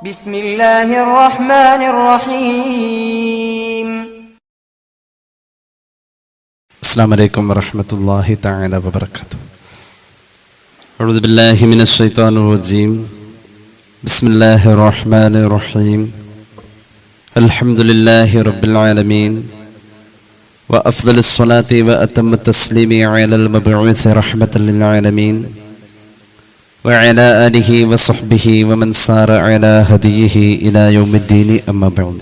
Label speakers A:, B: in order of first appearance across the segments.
A: بسم الله الرحمن الرحيم.
B: السلام عليكم ورحمة الله تعالى وبركاته. أعوذ بالله من الشيطان الرجيم. بسم الله الرحمن الرحيم. الحمد لله رب العالمين وأفضل الصلاة وأتم التسليم على المبعوث رحمة للعالمين وعلى آله وصحبه ومن سار على هديه إلى يوم الدين أما بعد.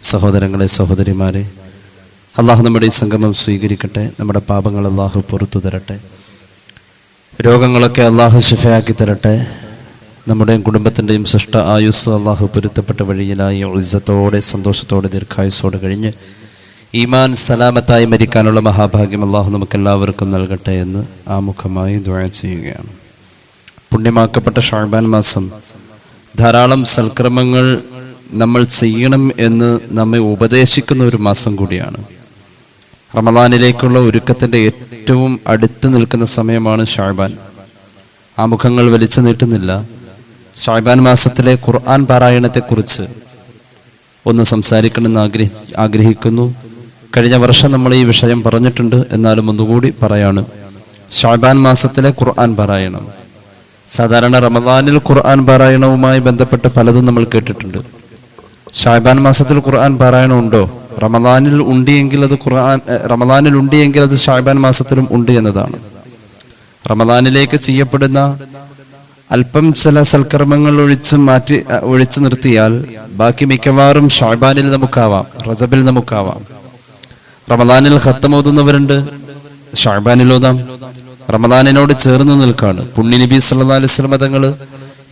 B: സഹോദരങ്ങളെ സഹോദരിമാരെ, അള്ളാഹു നമ്മുടെ ഈ സംഗമം സ്വീകരിക്കട്ടെ. നമ്മുടെ പാപങ്ങൾ അള്ളാഹു പുറത്തു തരട്ടെ. രോഗങ്ങളൊക്കെ അള്ളാഹു ശിഫയാക്കി തരട്ടെ. നമ്മുടെയും കുടുംബത്തിൻ്റെയും സൃഷ്ട ആയുസ് അള്ളാഹു പൊരുത്തപ്പെട്ട വഴിയിലായി ഇസ്സത്തോടെ സന്തോഷത്തോടെ ദീർഘായുസ്സോടെ കഴിഞ്ഞ് ഈമാൻ സലാമത്തായി മരിക്കാനുള്ള മഹാഭാഗ്യം അള്ളാഹു നമുക്കെല്ലാവർക്കും നൽകട്ടെ എന്ന് ആമുഖമായി ദുആ ചെയ്യുകയാണ്. പുണ്യമാക്കപ്പെട്ട ഷഅബാൻ മാസം ധാരാളം സൽക്രമങ്ങൾ നമ്മൾ ചെയ്യണം എന്ന് നമ്മെ ഉപദേശിക്കുന്ന ഒരു മാസം കൂടിയാണ്. റമളാനിലേക്കുള്ള ഒരുക്കത്തിൻ്റെ ഏറ്റവും അടുത്ത് നിൽക്കുന്ന സമയമാണ് ഷഅബാൻ. ആമുഖങ്ങൾ വലിച്ചു നീട്ടുന്നില്ല. ഷഅബാൻ മാസത്തിലെ ഖുർആൻ പാരായണത്തെക്കുറിച്ച് ഒന്ന് സംസാരിക്കണമെന്ന് ആഗ്രഹിക്കുന്നു. കഴിഞ്ഞ വർഷം നമ്മൾ ഈ വിഷയം പറഞ്ഞിട്ടുണ്ട്, എന്നാലും ഒന്നുകൂടി പറയാണ്. ഷഅബാൻ മാസത്തിലെ ഖുർആൻ പാരായണം. സാധാരണ റമളാനിൽ ഖുർആൻ പാരായണവുമായി ബന്ധപ്പെട്ട് പലതും നമ്മൾ കേട്ടിട്ടുണ്ട്. ഷഅബാൻ മാസത്തിൽ ഖുർആൻ പാരായണം ഉണ്ടോ? റമളാനിൽ ഉണ്ടെങ്കിൽ അത് ഷഅബാൻ മാസത്തിലും ഉണ്ട് എന്നതാണ്. റമളാനിലേക്ക് ചെയ്യപ്പെടുന്ന അല്പം ചില സൽക്കർമ്മങ്ങൾ ഒഴിച്ചു നിർത്തിയാൽ ബാക്കി മിക്കവാറും ഷഅബാനിൽ നമുക്കാവാം, റജബിൽ നമുക്കാവാം. റമളാനിൽ ഖത്തം ഓതുന്നവരുണ്ട്, ഷഅബാനിൽ ഓതാം. റമളാനിനോട് ചേർന്ന് നിൽക്കാണ്. പുണ്യ നബി സല്ലല്ലാഹു അലൈഹി വസല്ലം തങ്ങൾ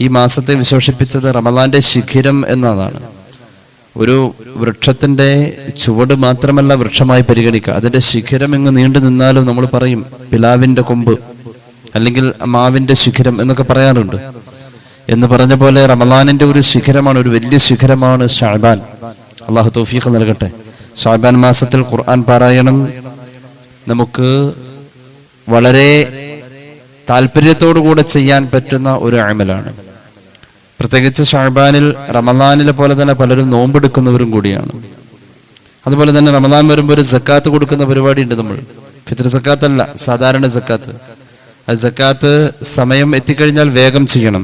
B: ഈ മാസത്തെ വിശേഷിപ്പിച്ചത് റമളാന്റെ ശിഖിരം എന്നതാണ്. ഒരു വൃക്ഷത്തിന്റെ ചുവട് മാത്രമല്ല വൃക്ഷമായി പരിഗണിക്കുക, അതിന്റെ ശിഖരം എങ്ങ് നീണ്ടു നിന്നാലും നമ്മൾ പറയും പിലാവിന്റെ കൊമ്പ് അല്ലെങ്കിൽ മാവിന്റെ ശിഖരം എന്നൊക്കെ പറയാറുണ്ട്. എന്ന് പറഞ്ഞ പോലെ റമളാനിന്റെ ഒരു ശിഖരമാണ്, ഒരു വലിയ ശിഖരമാണ് ഷഅബാൻ. അള്ളാഹു തൗഫീഖ് നൽകട്ടെ. ഷഅബാൻ മാസത്തിൽ ഖുർആൻ പാരായണം നമുക്ക് വളരെ താല്പര്യത്തോടു കൂടെ ചെയ്യാൻ പറ്റുന്ന ഒരു അമലാണ്. പ്രത്യേകിച്ച് ഷഅബാനിൽ റമളാനിലെ പോലെ തന്നെ പലരും നോമ്പെടുക്കുന്നവരും കൂടിയാണ്. അതുപോലെ തന്നെ റമളാൻ വരുമ്പോൾ ഒരു സക്കാത്ത് കൊടുക്കുന്ന പരിപാടി ഉണ്ട്. നമ്മൾ ഫിത്ർ സക്കാത്ത് അല്ല, സാധാരണ സക്കാത്ത്. ആ സക്കാത്ത് സമയം എത്തിക്കഴിഞ്ഞാൽ വേഗം ചെയ്യണം.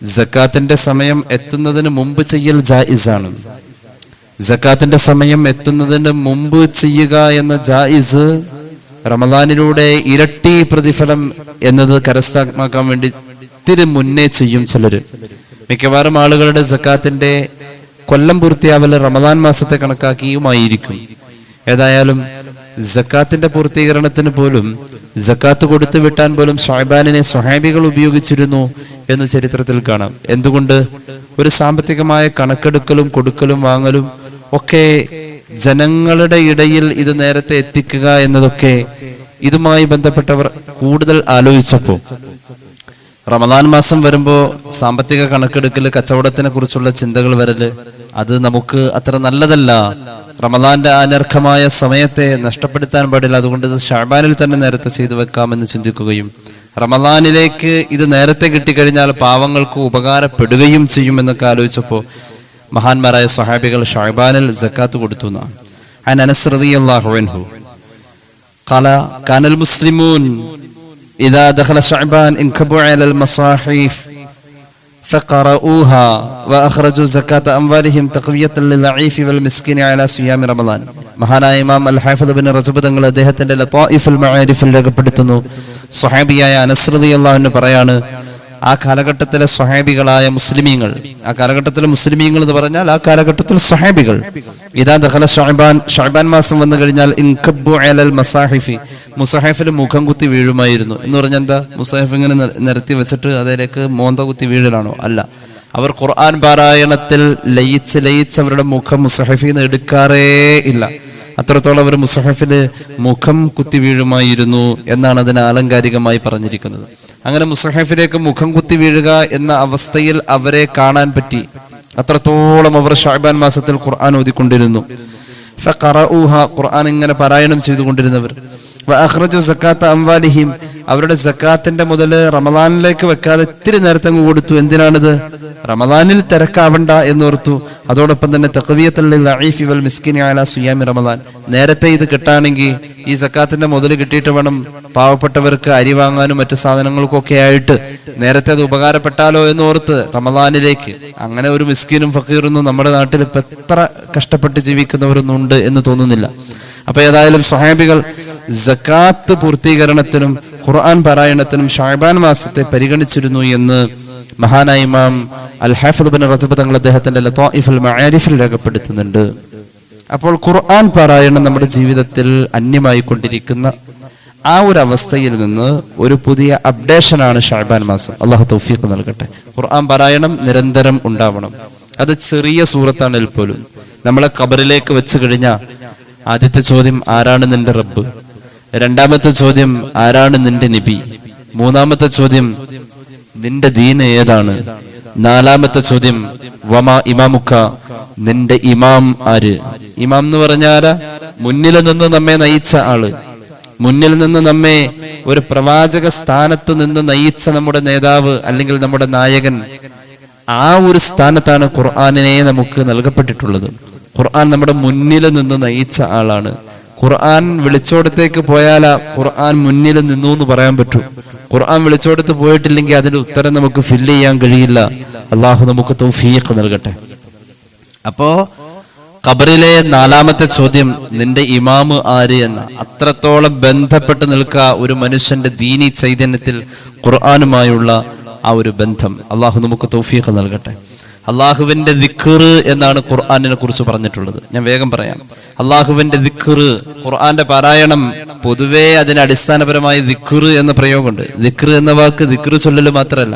B: സക്കാത്തിന്റെ സമയം എത്തുന്നതിന് മുമ്പ് ചെയ്യൽ ജായിസാണ്. സക്കാത്തിന്റെ സമയം എത്തുന്നതിന് മുമ്പ് ചെയ്യുക എന്ന ജായിസ് റമളാനിലൂടെ ഇരട്ടി പ്രതിഫലം എന്നത് കരസ്ഥമാക്കാൻ വേണ്ടി ഇത്തിരി മുന്നേ ചെയ്യും ചിലര്. മിക്കവാറും ആളുകളുടെ സക്കാത്തിന്റെ കൊല്ലം പൂർത്തിയാവല് റമളാൻ മാസത്തെ കണക്കാക്കിയുമായിരിക്കും. ഏതായാലും സക്കാത്തിന്റെ പൂർത്തീകരണത്തിന് പോലും, സക്കാത്ത് കൊടുത്തു വിട്ടാൻ പോലും ഷഅബാനിനെ സ്വഹാബികൾ ഉപയോഗിച്ചിരുന്നു എന്ന് ചരിത്രത്തിൽ കാണാം. എന്തുകൊണ്ട്? ഒരു സാമ്പത്തികമായ കണക്കെടുക്കലും കൊടുക്കലും വാങ്ങലും ഒക്കെ ജനങ്ങളുടെ ഇടയിൽ ഇത് നേരത്തെ എത്തിക്കുക എന്നതൊക്കെ ഇതുമായി ബന്ധപ്പെട്ടവർ കൂടുതൽ ആലോചിച്ചപ്പോൾ റമളാൻ മാസം വരുമ്പോൾ സാമ്പത്തിക കണക്കെടുക്കല്, കച്ചവടത്തിനെ കുറിച്ചുള്ള ചിന്തകൾ വരല്, അത് നമുക്ക് അത്ര നല്ലതല്ല. റമളാന്റെ അനർഘമായ സമയത്തെ നഷ്ടപ്പെടുത്താൻ പാടില്ല. അതുകൊണ്ട് ഇത് ഷഅബാനിൽ തന്നെ നേരത്തെ ചെയ്തു വെക്കാമെന്ന് ചിന്തിക്കുകയും റമളാനിലേക്ക് ഇത് നേരത്തെ കിട്ടിക്കഴിഞ്ഞാൽ പാവങ്ങൾക്ക് ഉപകാരപ്പെടുകയും ചെയ്യുമെന്നൊക്കെ ആലോചിച്ചപ്പോൾ മഹാന്മാരായ സ്വഹാബികൾ ഷഅബാനിൽ സക്കാത്ത് കൊടുത്തു. അൻ അനസ് റളിയല്ലാഹു അൻഹു ഖാല കാനൽ മുസ്ലിമൂൻ ഇദാ ദഖല ശഅബാൻ ഇൻകബു അലൽ മസാഹിഫ് ഫഖറഊഹാ വഅഖറജു സകാത അംവാലിഹിം തഖ്വിയതൻ ലിൽഈഫ് വൽ മിസ്കിൻ അലാ സിയാം റമളാൻ. മഹാനായ ഇമാം അൽ ഹാഫിദ് ഇബ്നു റജബ് തങ്ങൾ അദ്ദേഹത്തിന്റെ ലതായിഫുൽ മആരിഫിൽ രേഖപ്പെടുത്തുന്നു. സ്വഹാബിയായ അനസ് റളിയല്ലാഹു അൻഹു പറയാണ്, ആ കാലഘട്ടത്തിലെ സ്വഹാബികളായ മുസ്ലിമീങ്ങൾ, ആ കാലഘട്ടത്തിലെ മുസ്ലിമീങ്ങൾ എന്ന് പറഞ്ഞാൽ ആ കാലഘട്ടത്തിൽ സ്വഹാബികൾ, ഇദാ ദഖല ഷഅബാൻ മാസം വന്നു കഴിഞ്ഞാൽ ഇൻകബ്ബു അലൽ മസാഹിഫി, മുസഹഫിൽ മുഖം കുത്തി വീഴുമായിരുന്നു. എന്ന് പറഞ്ഞാൽ എന്താ? മുസഹഫ് ഇങ്ങനെ നിരത്തി വെച്ചിട്ട് അതിലേക്ക് മോന്ത കുത്തി വീഴലാണോ? അല്ല. അവർ ഖുർആൻ പാരായണത്തിൽ ലയിച്ച് അവരുടെ മുഖം മുസഹഫിൽ നിന്ന് എടുക്കാറേ ഇല്ല. അത്രത്തോളം അവർ മുസഹഫില് മുഖം കുത്തി വീഴുമായിരുന്നു എന്നാണ് അതിനെ ആലങ്കാരികമായി പറഞ്ഞിരിക്കുന്നത്. അങ്ങനെ മുസഹഫിലേക്ക് മുഖം കുത്തി വീഴുക എന്ന അവസ്ഥയിൽ അവരെ കാണാൻ പറ്റി. അത്രത്തോളം അവർ ഷഅബാൻ മാസത്തിൽ ഖുർആൻ ഓതിക്കൊണ്ടിരുന്നു. ഫഖറഊഹ, ഖുർആൻ ഇങ്ങനെ പാരായണം ചെയ്തുകൊണ്ടിരുന്നവർ. വഅഖ്റജു സകാത്ത അംവാലിഹിം, അവരുടെ സക്കാത്തിന്റെ മുതല് റമദാനിലേക്ക് വെക്കാതെ ഇത്തിരി നേരത്തെ അങ്ങ് കൊടുത്തു. എന്തിനാണിത്? റമദാനിൽ തിരക്കാവണ്ട എന്നോർത്തു. അതോടൊപ്പം തന്നെ തഖ്വിയത്തുൽ ലഈഫി വൽ മിസ്കിനി അലാ സിയാമി റമദാൻ, നേരത്തെ ഇത് കിട്ടാണെങ്കിൽ ഈ സക്കാത്തിന്റെ മുതൽ കിട്ടിയിട്ട് വേണം പാവപ്പെട്ടവർക്ക് അരി വാങ്ങാനും മറ്റു സാധനങ്ങൾക്കൊക്കെ ആയിട്ട് നേരത്തെ അത് ഉപകാരപ്പെട്ടാലോ എന്നോർത്ത് റമദാനിലേക്ക്. അങ്ങനെ ഒരു മിസ്കിനും ഫക്കീറൊന്നും നമ്മുടെ നാട്ടിൽ ഇപ്പൊ എത്ര കഷ്ടപ്പെട്ട് ജീവിക്കുന്നവരൊന്നും ഉണ്ട് എന്ന് തോന്നുന്നില്ല. അപ്പൊ ഏതായാലും സ്വഹാബികൾ സക്കാത്ത് പൂർത്തീകരണത്തിനും ഖുർആൻ പാരായണത്തിനും ഷഅബാൻ മാസത്തെ പരിഗണിച്ചിരുന്നു എന്ന് മഹാനായ ഇമാം അൽ ഹാഫിദ് ഇബ്നു റജബ് തങ്ങൾ അദ്ദേഹത്തിന്റെ ലതായിഫുൽ മആരിഫിൽ രേഖപ്പെടുത്തുന്നുണ്ട്. അപ്പോൾ ഖുർആൻ പാരായണം നമ്മുടെ ജീവിതത്തിൽ അന്യമായി കൊണ്ടിരിക്കുന്ന ആ ഒരു അവസ്ഥയിൽ നിന്ന് ഒരു പുതിയ അപ്ഡേഷനാണ് ഷഅബാൻ മാസം. അല്ലാഹു തൗഫീഖ് നൽകട്ടെ. ഖുർആൻ പാരായണം നിരന്തരം ഉണ്ടാവണം. അത് ചെറിയ സൂറത്താണെങ്കിൽ പോലും നമ്മളെ ഖബറിലേക്ക് വെച്ച് കഴിഞ്ഞാൽ ആദ്യത്തെ ചോദ്യം, ആരാണ് നിന്റെ റബ്ബ്? രണ്ടാമത്തെ ചോദ്യം, ആരാണ് നിന്റെ നബി? മൂന്നാമത്തെ ചോദ്യം, നിന്റെ ദീൻ ഏതാണ്? നാലാമത്തെ ചോദ്യം, വമാ ഇമാമുക്ക, നിന്റെ ഇമാം ആര്? ഇമാം എന്ന് പറഞ്ഞാൽ മുന്നിൽ നിന്ന് നമ്മെ നയിച്ച ആള്, മുന്നിൽ നിന്ന് നമ്മെ ഒരു പ്രവാചക സ്ഥാനത്ത് നിന്ന് നയിച്ച നമ്മുടെ നേതാവ് അല്ലെങ്കിൽ നമ്മുടെ നായകൻ. ആ ഒരു സ്ഥാനത്താണ് ഖുർആനിനെ നമുക്ക് നൽകപ്പെട്ടിട്ടുള്ളത്. ഖുർആൻ നമ്മുടെ മുന്നിൽ നിന്ന് നയിച്ച ആളാണ്. ഖുർആൻ വിളിച്ചോടത്തേക്ക് പോയാലാ ഖുർആൻ മുന്നിൽ നിന്നു എന്ന് പറയാൻ പറ്റൂ. ഖുർആൻ വിളിച്ചോടത്ത് പോയിട്ടില്ലെങ്കിൽ അതിന്റെ ഉത്തരം നമുക്ക് ഫില്ല് ചെയ്യാൻ കഴിയില്ല. അള്ളാഹു നമുക്ക് തൗഫീഖ് നൽകട്ടെ. അപ്പോ ഖബറിലെ നാലാമത്തെ ചോദ്യം, നിന്റെ ഇമാമ് ആര് എന്ന. അത്രത്തോളം ബന്ധപ്പെട്ട് നിൽക്കുക ഒരു മനുഷ്യന്റെ ദീനി ചൈതന്യത്തിൽ ഖുർആനുമായുള്ള ആ ഒരു ബന്ധം. അള്ളാഹു നമുക്ക് തൗഫീഖ് നൽകട്ടെ. അള്ളാഹുവിന്റെ ദിക്ർ എന്നാണ് ഖുർആനിനെ കുറിച്ച് പറഞ്ഞിട്ടുള്ളത്. ഞാൻ വേഗം പറയാം. അള്ളാഹുവിന്റെ ദിക്ർ, ഖുർആന്റെ പാരായണം, പൊതുവേ അതിന് അടിസ്ഥാനപരമായി ദിക്ർ എന്ന പ്രയോഗമുണ്ട്. ദിക്ർ എന്ന വാക്ക് ദിക്ർ ചൊല്ലല് മാത്രമല്ല,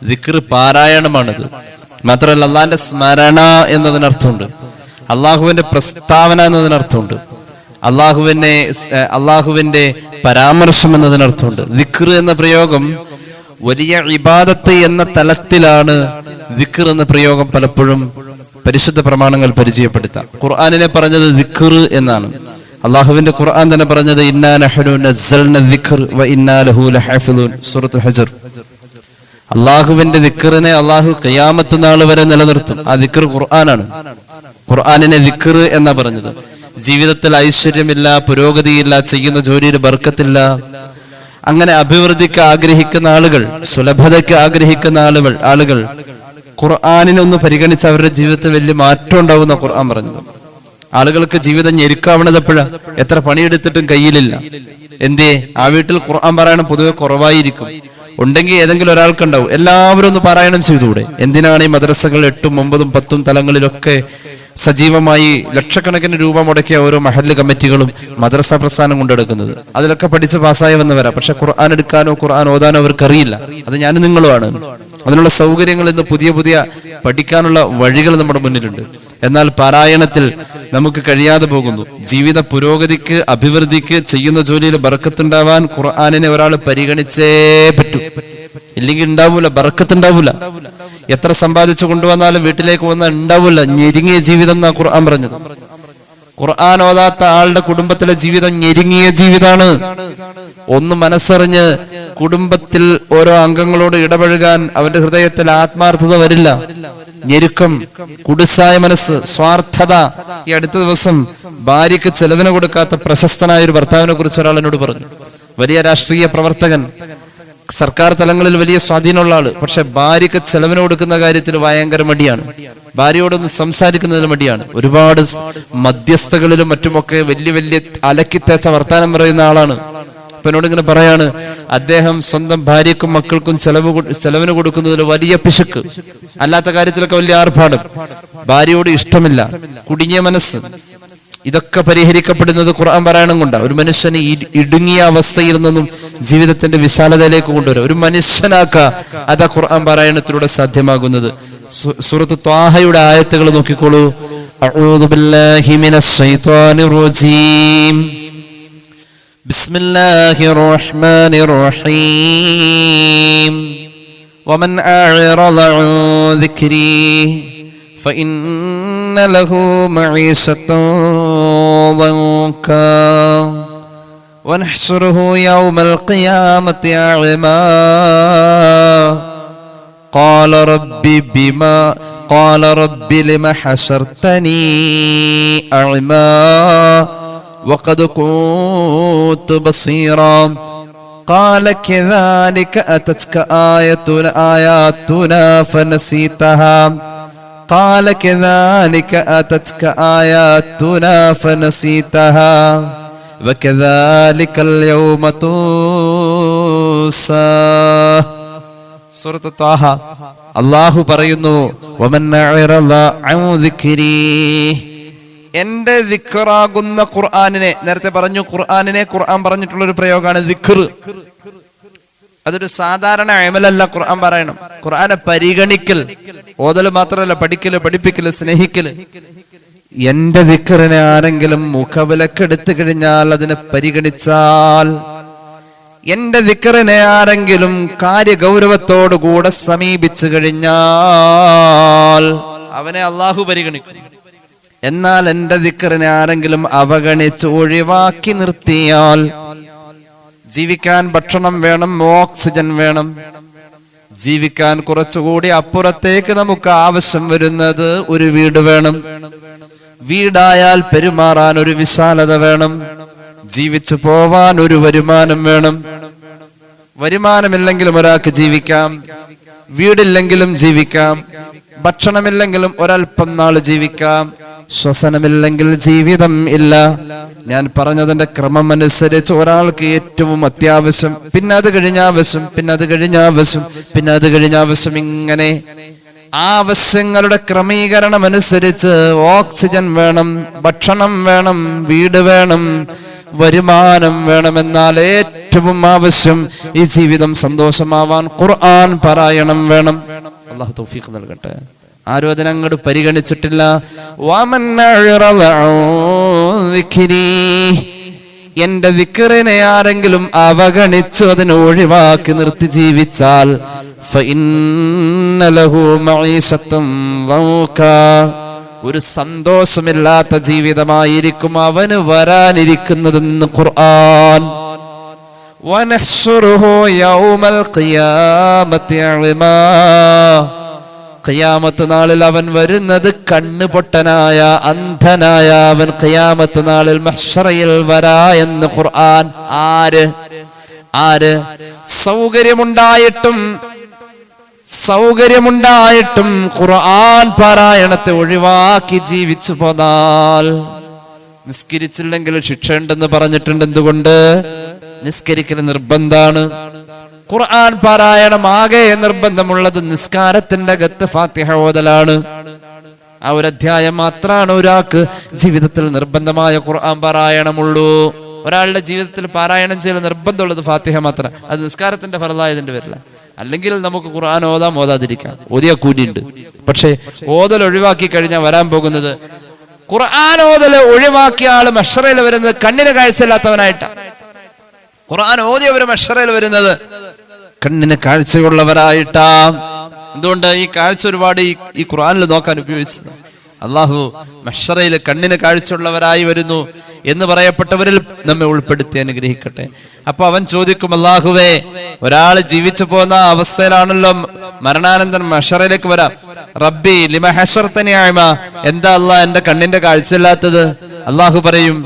B: ദിക്ർ പാരായണമാണത്. മാത്രമല്ല അള്ളാഹിന്റെ സ്മരണ എന്നതിനർത്ഥമുണ്ട്, അള്ളാഹുവിന്റെ പ്രസ്താവന എന്നതിനർത്ഥമുണ്ട്, അള്ളാഹുവിന്റെ പരാമർശം എന്നതിനർത്ഥമുണ്ട്. ദിക്ർ എന്ന പ്രയോഗം വലിയ ഇബാദത്ത് എന്ന തലത്തിലാണ് ദിക്ർ എന്ന പ്രയോഗം പലപ്പോഴും പരിശുദ്ധ പ്രമാണങ്ങൾ പരിചയപ്പെടുത്താം. ഖുർആനിനെ പറഞ്ഞത് ദിക്ർ എന്നാണ്. അള്ളാഹുവിന്റെ ഖുർആൻ തന്നെ പറഞ്ഞത് ഇന്നാ നഹ്നു നസ്സൽന ദിക്ർ വ ഇന്നാ ലഹു ലഹാഫിളൂൻ, സൂറത്തുൽ ഹജ്ർ. അള്ളാഹുവിന്റെ ദിക്റിനെ അള്ളാഹു ഖിയാമത്ത് നാൾ വരെ നിലനിർത്തും. ആ ദിക്ർ ഖുർആനാണ്. ഖുർആനിനെ ദിക്ർ എന്നാ പറഞ്ഞത്. ജീവിതത്തിൽ ഐശ്വര്യമില്ല, പുരോഗതിയില്ല, ചെയ്യുന്ന ജോലിയിൽ ബർക്കത്തില്ല, അങ്ങനെ അഭിവൃദ്ധിക്ക് ആഗ്രഹിക്കുന്ന ആളുകൾ, സുലഭതയ്ക്ക് ആഗ്രഹിക്കുന്ന ആളുകൾ ഖുർആനിനെ ഒന്ന് പരിഗണിച്ച് അവരുടെ ജീവിതത്തിൽ വലിയ മാറ്റം ഉണ്ടാവുന്ന ഖുർആൻ പറഞ്ഞത്. ആളുകൾക്ക് ജീവിതം ഞെരുക്കാവണത് എപ്പോഴാ? എത്ര പണിയെടുത്തിട്ടും കയ്യിലില്ല. എന്തേ? ആ വീട്ടിൽ ഖുർആൻ പാരായണം പൊതുവെ കുറവായിരിക്കും. ഉണ്ടെങ്കിൽ ഏതെങ്കിലും ഒരാൾക്കുണ്ടാവും. എല്ലാവരും ഒന്ന് പാരായണം ചെയ്തുകൂടെ? എന്തിനാണ് ഈ മദ്രസകൾ 8ഉം 9ഉം 10ഉം തലങ്ങളിലൊക്കെ സജീവമായി ലക്ഷക്കണക്കിന് രൂപ മുടക്കിയ ഓരോ മഹല്ല് കമ്മിറ്റികളും മദ്രസ പ്രസ്ഥാനം കൊണ്ടെടുക്കുന്നത്? അതിലൊക്കെ പഠിച്ച് പാസ്സായി വന്നവരാ. പക്ഷെ ഖുർആൻ എടുക്കാനോ ഖുർആൻ ഓതാനോ അവർക്കറിയില്ല. അത് ഞാനും നിങ്ങളുമാണ്. അതിനുള്ള സൗകര്യങ്ങൾ ഇന്ന് പുതിയ പഠിക്കാനുള്ള വഴികൾ നമ്മുടെ മുന്നിലുണ്ട്. എന്നാൽ പാരായണത്തിൽ നമുക്ക് കഴിയാതെ പോകുന്നു. ജീവിത പുരോഗതിക്ക്, അഭിവൃദ്ധിക്ക്, ചെയ്യുന്ന ജോലിയിൽ ബർക്കത്തുണ്ടാവാൻ ഖുർആനിനെ ഒരാൾ പരിഗണിച്ചേ പറ്റൂ. ഇല്ലെങ്കിൽ ഉണ്ടാവൂല, ബർക്കത്തുണ്ടാവൂല. എത്ര സമ്പാദിച്ചു കൊണ്ടുവന്നാലും വീട്ടിലേക്ക് വന്നാൽ ഉണ്ടാവൂല. ഞെരുങ്ങിയ ജീവിതം എന്നാ ഖുർആൻ പറഞ്ഞത്. ഖുർആൻ ഓതാത്ത ആളുടെ കുടുംബത്തിലെ ജീവിതം ഞെരുങ്ങിയ ജീവിതമാണ്. ഒന്ന് മനസ്സറിഞ്ഞ് കുടുംബത്തിൽ ഓരോ അംഗങ്ങളോട് ഇടപഴകാൻ അവന്റെ ഹൃദയത്തിൽ ആത്മാർത്ഥത വരില്ല. ഞെരുക്കം, കുടുസായ മനസ്സ്, സ്വാർത്ഥത. ഈ അടുത്ത ദിവസം ഭാര്യയ്ക്ക് ചെലവിന് കൊടുക്കാത്ത പ്രശസ്തനായ ഒരു ഭർത്താവിനെ കുറിച്ച് ഒരാൾ എന്നോട് പറഞ്ഞു. വലിയ രാഷ്ട്രീയ പ്രവർത്തകൻ, സർക്കാർ തലങ്ങളിൽ വലിയ സ്വാധീനമുള്ള ആള്. പക്ഷെ ഭാര്യയ്ക്ക് ചെലവിന് കൊടുക്കുന്ന കാര്യത്തിൽ ഭയങ്കര മടിയാണ്. ഭാര്യയോടൊന്ന് സംസാരിക്കുന്നതിൽ മടിയാണ്. ഒരുപാട് മധ്യസ്ഥകളിലും മറ്റുമൊക്കെ വലിയ അലക്കി തേച്ച വർത്താനം പറയുന്ന ആളാണ്. അപ്പൊ എന്നോട് ഇങ്ങനെ പറയാണ്, അദ്ദേഹം സ്വന്തം ഭാര്യക്കും മക്കൾക്കും ചെലവിന് കൊടുക്കുന്നതിൽ വലിയ പിശുക്ക്, അല്ലാത്ത കാര്യത്തിലൊക്കെ വലിയ ആർഭാടം, ഭാര്യയോട് ഇഷ്ടമില്ല, കുടുങ്ങിയ മനസ്സ്. ഇതൊക്കെ പരിഹരിക്കപ്പെടുന്നത് ഖുർആൻ പാരായണം കൊണ്ടാണ്. ഒരു മനുഷ്യന് ഇടുങ്ങിയ അവസ്ഥയിൽ നിന്നും ജീവിതത്തിന്റെ വിശാലതയിലേക്ക് കൊണ്ടുവരും, ഒരു മനുഷ്യനാക്കുക. അതാ ഖുർആൻ പാരായണത്തിലൂടെ സാധ്യമാകുന്നത്. സൂറത്ത് ത്വാഹയുടെ ആയത്തുകൾ നോക്കിക്കോളൂ. അഊദു ബില്ലാഹി മിനശ് ശൈത്വാനിർ റജീം. ബിസ്മില്ലാഹിർ റഹ്മാനിർ റഹീം. വമൻ അഅറദ അൻ ദിക്രി فإن له معيشة ضنكا ونحشره يوم القيامة أعمى قال رب لم حشرتني أعمى وقد كنت بصيرا قال كذلك أتتك آياتنا فنسيتها قال كذلك أتتك آياتنا فنسيتها وكذلك اليوم تنسى. സൂറത്ത് ത്വാഹ അല്ലാഹു പറയുന്നു, വമൻ അഅറദ അൻ ദിക്രി, എന്റെ ദിക്റാകുന്ന ഖുർആനിനെ, നേരത്തെ പറഞ്ഞു ഖുർആൻ പറഞ്ഞിട്ടുള്ള ഒരു പ്രയോഗമാണ് ദിക്ർ. അതൊരു സാധാരണ അമലല്ല ഖുർആൻ പറയണം. ഖുർആനെ പരിഗണിക്കൽ, ഓതൽ മാത്രമല്ല, പഠിക്കല്, പഠിപ്പിക്കല്, സ്നേഹിക്കല്. എന്റെ ദിക്റിനെ ആരെങ്കിലും മുഖവിലക്കെടുത്തു കഴിഞ്ഞാൽ, അതിനെ പരിഗണിച്ചാൽ, എന്റെ ദിക്റിനെ ആരെങ്കിലും കാര്യഗൗരവത്തോടുകൂടെ സമീപിച്ചു കഴിഞ്ഞാൽ അവനെ അള്ളാഹു പരിഗണിക്കും. എന്നാൽ എന്റെ ദിക്റിനെ ആരെങ്കിലും അവഗണിച്ച് ഒഴിവാക്കി നിർത്തിയാൽ, ജീവിക്കാൻ ഭക്ഷണം വേണം, ഓക്സിജൻ വേണം, ജീവിക്കാൻ കുറച്ചുകൂടി അപ്പുറത്തേക്ക് നമുക്ക് ആവശ്യം വരുന്നത് ഒരു വീട് വേണം, വീടായാൽ പെരുമാറാൻ ഒരു വിശാലത വേണം, ജീവിച്ചു പോവാൻ ഒരു വരുമാനം വേണം. വരുമാനമില്ലെങ്കിലും ഒരാൾക്ക് ജീവിക്കാം, വീടില്ലെങ്കിലും ജീവിക്കാം, ഭക്ഷണമില്ലെങ്കിലും ഒരൽപ്പം നാൾ ജീവിക്കാം, ശ്വസനമില്ലെങ്കിൽ ജീവിതം ഇല്ല. ഞാൻ പറഞ്ഞതിന്റെ ക്രമം അനുസരിച്ച് ഒരാൾക്ക് ഏറ്റവും അത്യാവശ്യം, പിന്നെ അത് കഴിഞ്ഞ ആവശ്യം, പിന്നെ അത് കഴിഞ്ഞ ആവശ്യം, പിന്നെ അത് കഴിഞ്ഞ ആവശ്യം, ഇങ്ങനെ ആവശ്യങ്ങളുടെ ക്രമീകരണം അനുസരിച്ച് ഓക്സിജൻ വേണം, ഭക്ഷണം വേണം, വീട് വേണം, വരുമാനം വേണമെന്നാൽ ഏറ്റവും ആവശ്യം ഈ ജീവിതം സന്തോഷമാവാൻ ഖുർആൻ പാരായണം വേണം. അല്ലാഹു തൗഫീഖ് നൽകട്ടെ. ആരും അതിനങ്ങോട്ട് പരിഗണിച്ചിട്ടില്ല. എന്റെ ദിക്റിനെ ആരെങ്കിലും അവഗണിച്ചു അതിനെ ഒഴിവാക്കി നിർത്തി ജീവിച്ചാൽ ഒരു സന്തോഷമില്ലാത്ത ജീവിതമായിരിക്കും അവന് വരാനിരിക്കുന്നതെന്ന് ഖുർആൻ. ഖിയാമത്ത് നാളിൽ അവൻ വരുന്നത് കണ്ണ് പൊട്ടനായ, അന്ധനായ അവൻ ഖിയാമത്ത് നാളിൽ മഹ്ശറയിൽ വരാ എന്ന് ഖുർആൻ. ആര് സൗകര്യമുണ്ടായിട്ടും ഖുർആൻ പാരായണത്തെ ഒഴിവാക്കി ജീവിച്ചു പോന്നാൽ, നിസ്കരിച്ചില്ലെങ്കിൽ ശിക്ഷയുണ്ടെന്ന് പറഞ്ഞിട്ടുണ്ട്. എന്തുകൊണ്ട്? നിസ്കരിക്കൽ നിർബന്ധാണ്. ഖുർആൻ പാരായണം ആകെ നിർബന്ധമുള്ളത് നിസ്കാരത്തിന്റെ അകത്ത് ഫാത്തിഹ ഓതലാണ്. ആ ഒരു അധ്യായം മാത്രമാണ് ഒരാൾക്ക് ജീവിതത്തിൽ നിർബന്ധമായ ഖുർആൻ പാരായണമുള്ളൂ. ഒരാളുടെ ജീവിതത്തിൽ പാരായണം ചെയ്യൽ നിർബന്ധമുള്ളത് ഫാത്തിഹ മാത്രം. അത് നിസ്കാരത്തിന്റെ ഫർളായതിന്റെ പേരില്ല. അല്ലെങ്കിൽ നമുക്ക് ഖുർആൻ ഓതാം, ഓതാതിരിക്കാം, ഓതിയ കൂലിയുണ്ട്. പക്ഷെ ഓതൽ ഒഴിവാക്കി കഴിഞ്ഞാൽ വരാൻ പോകുന്നത്, ഖുർആൻ ഓതൽ ഒഴിവാക്കിയ ആള് മഹ്ശറയിൽ വരുന്നത് കണ്ണിന് കാഴ്ചയില്ലാത്തവനായിട്ടാണ്. ഖുർആൻ ഓതിയവർ മഹ്ശറയിൽ വരുന്നത് കണ്ണിന് കാഴ്ചയുള്ളവരായിട്ടാ. എന്തുകൊണ്ട്? ഈ കാഴ്ച ഒരുപാട് ഈ ഖുർആനിൽ നോക്കാൻ ഉപയോഗിച്ചത്. അള്ളാഹു മഹ്ശറയിൽ കണ്ണിന് കാഴ്ചയുള്ളവരായി വരുന്നു എന്ന് പറയപ്പെട്ടവരിൽ നമ്മെ ഉൾപ്പെടുത്തി അനുഗ്രഹിക്കട്ടെ. അപ്പൊ അവൻ ചോദിക്കും, അള്ളാഹുവേ, ഒരാൾ ജീവിച്ചു പോകുന്ന അവസ്ഥയിലാണല്ലോ മരണാനന്തരം മഹ്ശറയിലേക്ക് വരാം. റബ്ബി ലിമ ഹശർതനി അഅമ, എന്താ അല്ലാഹ് എന്റെ കണ്ണിന്റെ കാഴ്ചയില്ലാത്തത്? അള്ളാഹു പറയും,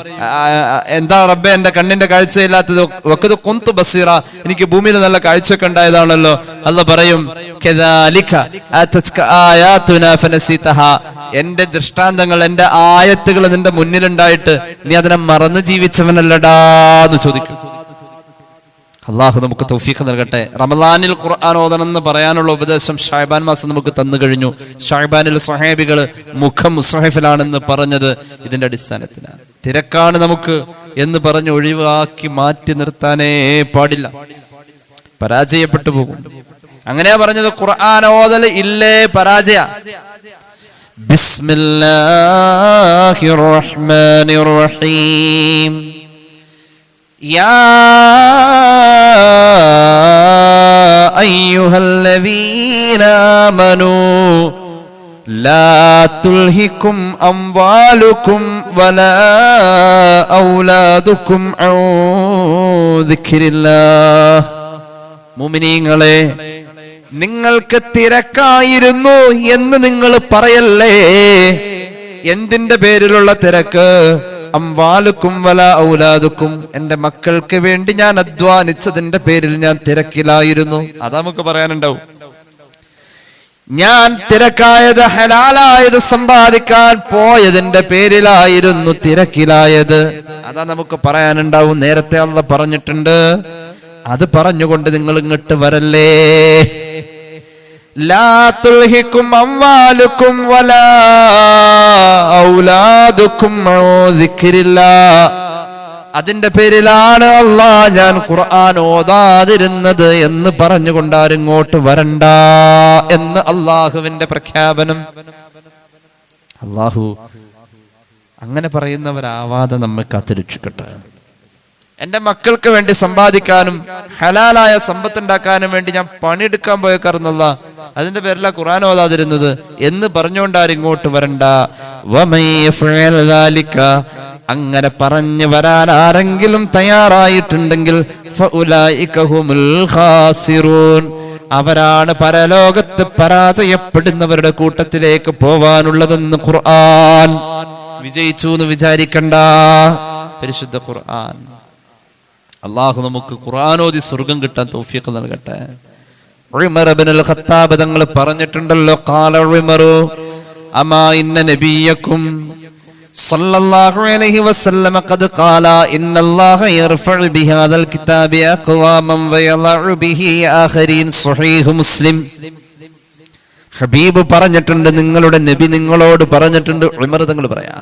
B: എന്താ റബ്ബേ എന്റെ കണ്ണിന്റെ കാഴ്ചയില്ലാത്തത്? വഖദ് കുന്തു ബസീറ, എനിക്ക് ഭൂമിയിൽ നല്ല കാഴ്ചയൊക്കെ ഉണ്ടായതാണല്ലോ. അല്ലാഹ് പറയും, കദാലിക അതത്ക ആയാതുനാ ഫനസീതഹാ, എന്റെ ദൃഷ്ടാന്തങ്ങൾ, എന്റെ ആയത്തുകൾ നിന്റെ മുന്നിലുണ്ടായിട്ട് നീ അതിനെ മറന്നു ജീവിച്ചവനല്ലടാ എന്ന് ചോദിക്കും. അള്ളാഹു നമുക്ക് തൗഫീഖ് നൽകട്ടെ. റമളാനിൽ ഖുർആൻ ഓതണം എന്ന് പറയാനുള്ള ഉപദേശം ഷഅബാൻ മാസം നമുക്ക് തന്നു കഴിഞ്ഞു. ഷഅബാനിൽ സ്വഹാബികൾ മുഖം മുസ്ഹഫിലാണെന്ന് പറഞ്ഞത് ഇതിന്റെ അടിസ്ഥാനത്തിലാണ്. തിരക്കാണ് നമുക്ക് എന്ന് പറഞ്ഞ് ഒഴിവാക്കി മാറ്റി നിർത്താനേ പാടില്ല, പരാജയപ്പെട്ടു പോകും. അങ്ങനെയാ പറഞ്ഞത്. ഖുർആൻ ഓതൽ ഇല്ലേ പരാജയ. ബിസ്മില്ലാഹിർ റഹ്മാനിർ റഹീം. يا أيها الذين آمنوا ലാ തുൽഹികും അംവാലുകും വലാ ഔലാദുകും ഔ ദിക്രില്ലാഹ്. മുഅ്മിനീങ്ങളെ, നിങ്ങൾക്ക് തിരക്കായിരുന്നു എന്ന് നിങ്ങൾ പറയല്ലേ. എന്തിന്റെ പേരിലുള്ള തിരക്ക്? അംവാലുക്കും വലാ ഔലാദുക്കും, എന്റെ മക്കൾക്ക് വേണ്ടി ഞാൻ അധ്വാനിച്ചതിന്റെ പേരിൽ ഞാൻ തിരക്കിലായിരുന്നു. അതാ നമുക്ക് പറയാനുണ്ടാവും. ഞാൻ തിരക്കായത്, ഹലാലായത് സമ്പാദിക്കാൻ പോയതിന്റെ പേരിലായിരുന്നു തിരക്കിലായത്. അതാ നമുക്ക് പറയാനുണ്ടാവും. നേരത്തെ അല്ലാഹ് പറഞ്ഞിട്ടുണ്ട്. അത് പറഞ്ഞുകൊണ്ട് നിങ്ങൾ ഇങ്ങോട്ട് വരല്ലേ. ലാ തുൽഹികും അംവാലുക്കും വലാ ഔലാദുക്കും ഔ ദിക്രില്ലാഹ്. അതിന്റെ പേരിലാണ് അല്ലാഹ് ഞാൻ ഖുർആൻ ഓതാതിരുന്നത് എന്ന് പറഞ്ഞുകൊണ്ട് ആരിങ്ങോട്ട് വരണ്ട എന്ന് അള്ളാഹുവിന്റെ പ്രഖ്യാപനം. അള്ളാഹു അങ്ങനെ പറയുന്നവരാവാതെ നമ്മെ കാത്തുരക്ഷിക്കട്ടെ. എന്റെ മക്കൾക്ക് വേണ്ടി സമ്പാദിക്കാനും ഹലാലായ സമ്പത്തുണ്ടാക്കാനും വേണ്ടി ഞാൻ പണിയെടുക്കാൻ പോയേക്കാറുന്നുള്ള അതിന്റെ പേരിലാ ഖുർആൻ ഓതാതിരുന്നത് എന്ന് പറഞ്ഞുകൊണ്ട് ആരിങ്ങോട്ട് വരണ്ട. അങ്ങനെ പറഞ്ഞു വരാൻ ആരെങ്കിലും തയ്യാറായിട്ടുണ്ടെങ്കിൽ അവരാണ് പരലോകത്ത് പരാജയപ്പെടുന്നവരുടെ കൂട്ടത്തിലേക്ക് പോവാനുള്ളതെന്ന് ഖുർആൻ. വിജയിച്ചു എന്ന് വിചാരിക്കണ്ട. പരിശുദ്ധ ഖുർആൻ. അള്ളാഹു നമുക്ക് ഖുർആനോദി സ്വർഗം കിട്ടാൻ തൗഫീഖ് നൽകട്ടെ. ഉമർ ഇബ്നുൽ ഖത്താബ് തങ്ങൾ പറഞ്ഞിട്ടുണ്ടല്ലോ, ഖാല ഉമറു അമാ ഇന്ന നബിയക്കും സല്ലല്ലാഹു അലൈഹി വസല്ലം ഖദ് ഖാല ഇന്നല്ലാഹ യർഫഉ ബിഹാദൽ കിതാബി അഖ്വാമൻ വയളഉ ബിഹി ആഖരീൻ. സ്വഹീഹ് മുസ്ലിം. ഹബീബ് പറഞ്ഞിട്ടുണ്ട്, നിങ്ങളുടെ നബി നിങ്ങളോട് പറഞ്ഞിട്ടുണ്ട്. ഉമർ തങ്ങൾ പറയാ,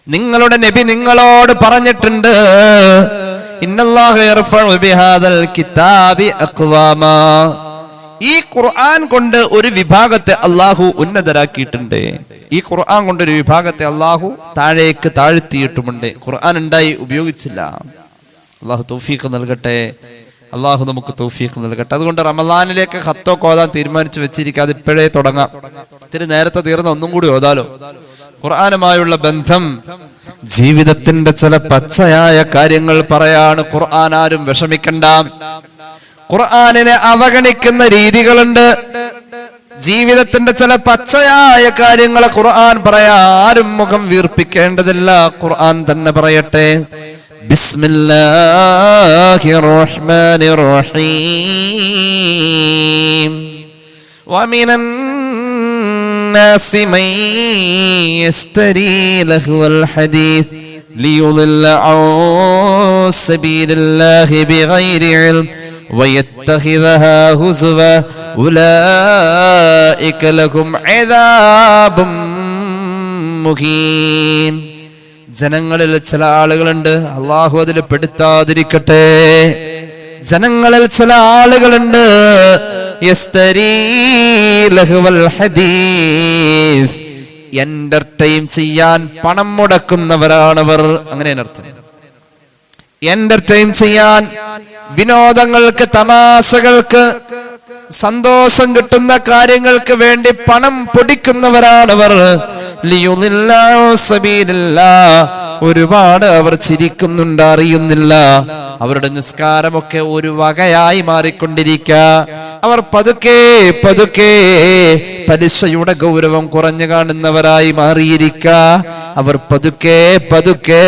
B: നിങ്ങളുടെ നബി നിങ്ങളോട് പറഞ്ഞിട്ടുണ്ട്, ഇന്നല്ലാഹ യർഫഉ ബിഹാദൽ കിതാബി അഖ്വാമ. ഈ ഖുർആൻ കൊണ്ട് ഒരു വിഭാഗത്തെ അള്ളാഹു ഉന്നതരാക്കിയിട്ടുണ്ട്. ഈ ഖുർആൻ കൊണ്ട് ഒരു വിഭാഗത്തെ അള്ളാഹു താഴേക്ക് താഴ്ത്തിയിട്ടുമുണ്ട്. ഖുർആൻ ഉണ്ടായി ഉപയോഗിച്ചില്ല. അള്ളാഹു തൗഫീഖ് നൽകട്ടെ. അള്ളാഹു നമുക്ക് തൗഫീഖ് നൽകട്ടെ. അതുകൊണ്ട് റമളാനിലേക്ക് ഖത്തൊക്കെ ഓതാൻ തീരുമാനിച്ചു വെച്ചിരിക്കാതെ ഇപ്പോഴേ തുടങ്ങാം. ഇത്തിരി നേരത്തെ തീർന്ന ഒന്നും കൂടി ഓതാലോ. ഖുർആനുമായുള്ള ബന്ധം, ജീവിതത്തിന്റെ ചില പച്ചയായ കാര്യങ്ങൾ പറയാണ്. ഖുർആൻ ആരും വിഷമിക്കണ്ട. ഖുർആനിനെ അവഗണിക്കുന്ന രീതികളുണ്ട്. ജീവിതത്തിന്റെ ചില പച്ചയായ കാര്യങ്ങളെ ഖുർആൻ പറയാ, ആരും മുഖം വീർപ്പിക്കേണ്ടതില്ല. ഖുർആൻ തന്നെ പറയട്ടെ. ബിസ്മില്ലാഹിർ റഹ്മാനിർ റഹീം. വമിനൻ നാസി മൻ യസ്തരി ലഹ്വൽ ഹദീസ് ലിയുദില്ല അൻ സബീലില്ലാഹി ബിഗൈരി ഇൽം വയത്തഖിദഹാ ഹുസുവ ഉലൈക ലഹും അദാബും മുഹീൻ. ജനങ്ങളിൽ ചില ആളുകളുണ്ട്, അള്ളാഹു അതിൽ പെടുത്താതിരിക്കട്ടെ. ജനങ്ങളിൽ ചില ആളുകളുണ്ട്, യസ്തരീ ലഹ്വൽ ഹദീസ്, എന്റർടൈൻ ചെയ്യാൻ പണം മുടക്കുന്നവരാണവർ. അങ്ങനെയാണ് അർത്ഥം. എന്റർടൈൻ ചെയ്യാൻ, വിനോദങ്ങൾക്ക്, തമാശകൾക്ക്, സന്തോഷം കിട്ടുന്ന കാര്യങ്ങൾക്ക് വേണ്ടി പണം പൊടിക്കുന്നവരാണവർ. ഒരുപാട് അവർ ചിരിക്കുന്നുണ്ട്, അറിയുന്നില്ല. അവരുടെ നിസ്കാരമൊക്കെ ഒരു വകയായി മാറിക്കൊണ്ടിരിക്കുക. അവർ പതുക്കെ പതുക്കെ പലിശയുടെ ഗൗരവം കുറഞ്ഞു കാണുന്നവരായി മാറിയിരിക്കുക. അവർ പതുക്കെ പതുക്കെ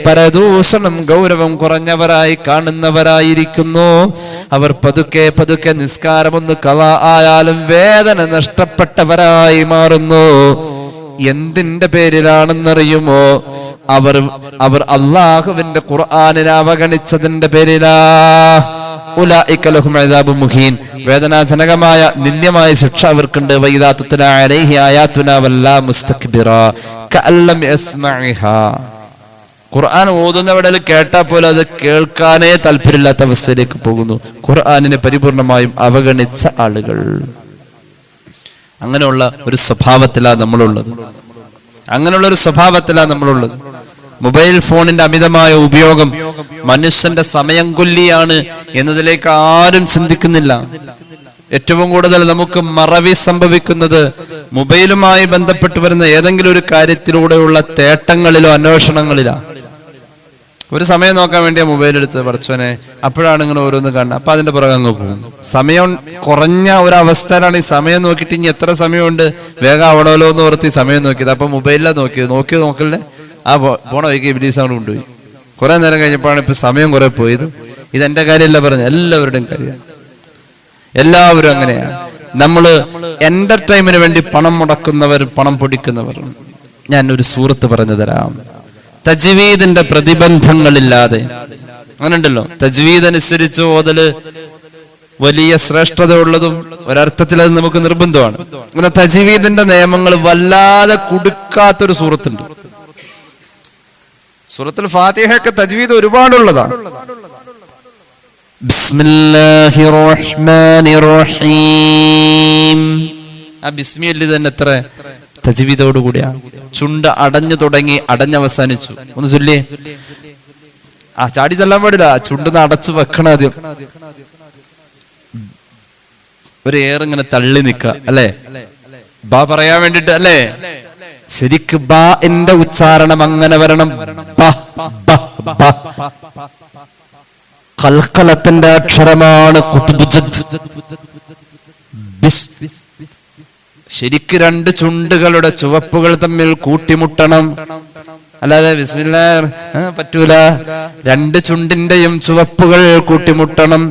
B: പരദൂഷണം ഗൗരവം കുറഞ്ഞവരായി കാണുന്നവരായിരിക്കുന്നു. അവർ പതുക്കെ പതുക്കെ നിസ്കാരം ഒന്ന് ഖളാ ആയാലും വേദന നഷ്ടപ്പെട്ടവരായി മാറുന്നു. എന്തിന്റെ പേരിലാണെന്നറിയുമോ? അവർ അള്ളാഹുവിന്റെ ഖുർആനിനെ അവഗണിച്ചതിന്റെ പേരിലാ. ഉലൈക ലഹും അദാബും മുഹീൻ, വേദനാജനകമായ നിന്ദ്യമായ ശിക്ഷ അവർക്കുണ്ട്. വഇദാ തുത്ല അലൈഹി ആയാതുനാ വല്ലാ മുസ്തക്ബിറാ കഅല്ലം യസ്മഇഹാ. ഖുർആൻ ഓതുന്നവിടെ കേട്ടാൽ പോലും അത് കേൾക്കാനേ താല്പര്യമില്ലാത്ത അവസ്ഥയിലേക്ക് പോകുന്നു. ഖുർആനിനെ പരിപൂർണമായും അവഗണിച്ച ആളുകൾ. അങ്ങനെയുള്ള ഒരു സ്വഭാവത്തിലാണ് നമ്മളുള്ളത്. മൊബൈൽ ഫോണിന്റെ അമിതമായ ഉപയോഗം മനുഷ്യന്റെ സമയം കൊല്ലിയാണ് എന്നതിലേക്ക് ആരും ചിന്തിക്കുന്നില്ല. ഏറ്റവും കൂടുതൽ നമുക്ക് മറവി സംഭവിക്കുന്നത് മൊബൈലുമായി ബന്ധപ്പെട്ട് വരുന്ന ഏതെങ്കിലും ഒരു കാര്യത്തിലൂടെയുള്ള തേട്ടങ്ങളിലോ അന്വേഷണങ്ങളിലോ ഒരു സമയം നോക്കാൻ വേണ്ടിയാ മൊബൈൽ എടുത്ത് പഠിച്ചോനെ, അപ്പോഴാണ് ഇങ്ങനെ ഓരോന്ന് കാണുന്നത്. അപ്പൊ അതിന്റെ പുറകെ അങ്ങ് പോകും. സമയം കുറഞ്ഞ ഒരു അവസ്ഥയിലാണ് ഈ സമയം നോക്കിയിട്ട് ഇനി എത്ര സമയമുണ്ട് വേഗം ആവണമല്ലോ എന്ന് ഓർത്തി സമയം നോക്കിയത്. അപ്പൊ മൊബൈലിലാണ് നോക്കല്ലേ ആ പോണ വൈകി ഇബ്ലീസ് അങ്ങോട്ട് കൊണ്ടുപോയി. കുറെ നേരം കഴിഞ്ഞപ്പോഴാണ് ഇപ്പൊ സമയം കുറെ പോയത്. ഇതെന്റെ കാര്യമല്ല പറഞ്ഞത്, എല്ലാവരുടെയും കാര്യമാണ്. എല്ലാവരും അങ്ങനെയാണ്. നമ്മള് എന്റർടൈൻമെന്റിന് വേണ്ടി പണം മുടക്കുന്നവർ, പണം പൊടിക്കുന്നവർ. ഞാൻ ഒരു സൂറത്ത് പറഞ്ഞു തരാം. തജ്വീദിന്റെ പ്രതിബന്ധങ്ങളില്ലാതെ, അങ്ങനെ ഉണ്ടല്ലോ, തജ്വീദ് അനുസരിച്ച് ഓതല് വലിയ ശ്രേഷ്ഠത ഉള്ളതും ഒരർത്ഥത്തിൽ അത് നമുക്ക് നിർബന്ധമാണ്. അങ്ങനെ തജ്വീദിന്റെ നിയമങ്ങൾ വല്ലാതെ കൊടുക്കാത്തൊരു സൂറത്തുണ്ട്. സൂറത്തുൽ ഫാത്തിഹയൊക്കെ തജ്വീദ് ഒരുപാടുള്ളതാണ്. ബിസ്മില്ലാഹിർ റഹ്മാനിർ റഹീം. ആ ബിസ്മില്ലി തന്നെ എത്ര തജ്വീദോട് കൂടിയാ. ചുണ്ട് അടഞ്ഞു തുടങ്ങി അടഞ്ഞവസാനിച്ചു. ഒന്ന് ചൊല്ലിയേ. ആ ചാടി ചൊല്ലാൻ പാടില്ല, ചുണ്ടെന്ന് അടച്ചു വെക്കണം. ആദ്യം ഒരു ഏറിങ്ങനെ തള്ളി നിക്ക അല്ലേ, ബാ പറയാൻ വേണ്ടിട്ട് അല്ലേ. ശരിക്ക് ബാ എന്റെ ഉച്ചാരണം അങ്ങനെ വരണം. ഖൽഖലത്തിന്റെ അക്ഷരമാണ് ഖുത്ബുജദ്. ശരിക്ക് രണ്ട് ചുണ്ടുകളുടെ ചുവപ്പുകൾ തമ്മിൽ കൂട്ടിമുട്ടണം. അല്ലാതെ ബിസ്മില്ലാഹ് പറ്റൂല. രണ്ട് ചുണ്ടിന്റെയും ചുവപ്പുകൾ കൂട്ടിമുട്ടണം.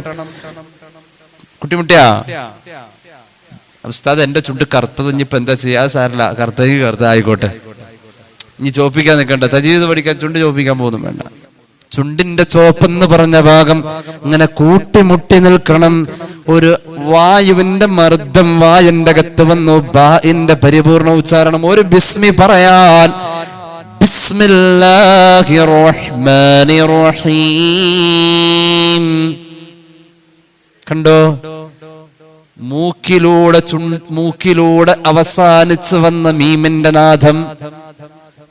B: കൂട്ടിമുട്ടിയാ ഉസ്താദ് എന്റെ ചുണ്ട് കറുത്തത്, ഇനിയിപ്പോ എന്താ ചെയ്യാ? സാറില്ല, കറുത്തെങ്കിൽ കറുത്ത ആയിക്കോട്ടെ, ഇനി ചോപ്പിക്കാൻ നിൽക്കണ്ട. തജ്വീദ് പഠിക്കാൻ ചുണ്ട് ചോപ്പിക്കാൻ പോകുന്നു വേണ്ട. ചുണ്ടിന്റെ ചോപ്പെന്ന് പറഞ്ഞ ഭാഗം ഇങ്ങനെ കൂട്ടിമുട്ടി നിൽക്കണം. ഒരു വായുവിന്റെ മർദ്ദം വായന്റെ അകത്ത് വന്നു. ബാഇന്റെ പരിപൂർണ ഉച്ചാരണം. ഒരു ബിസ്മി പറയാൻ ബിസ്മില്ലാഹിർ റഹ്മാനിർ റഹീം. കണ്ടോ, മൂക്കിലൂടെ അവസാനിച്ചു വന്ന മീമിന്റെ നാദം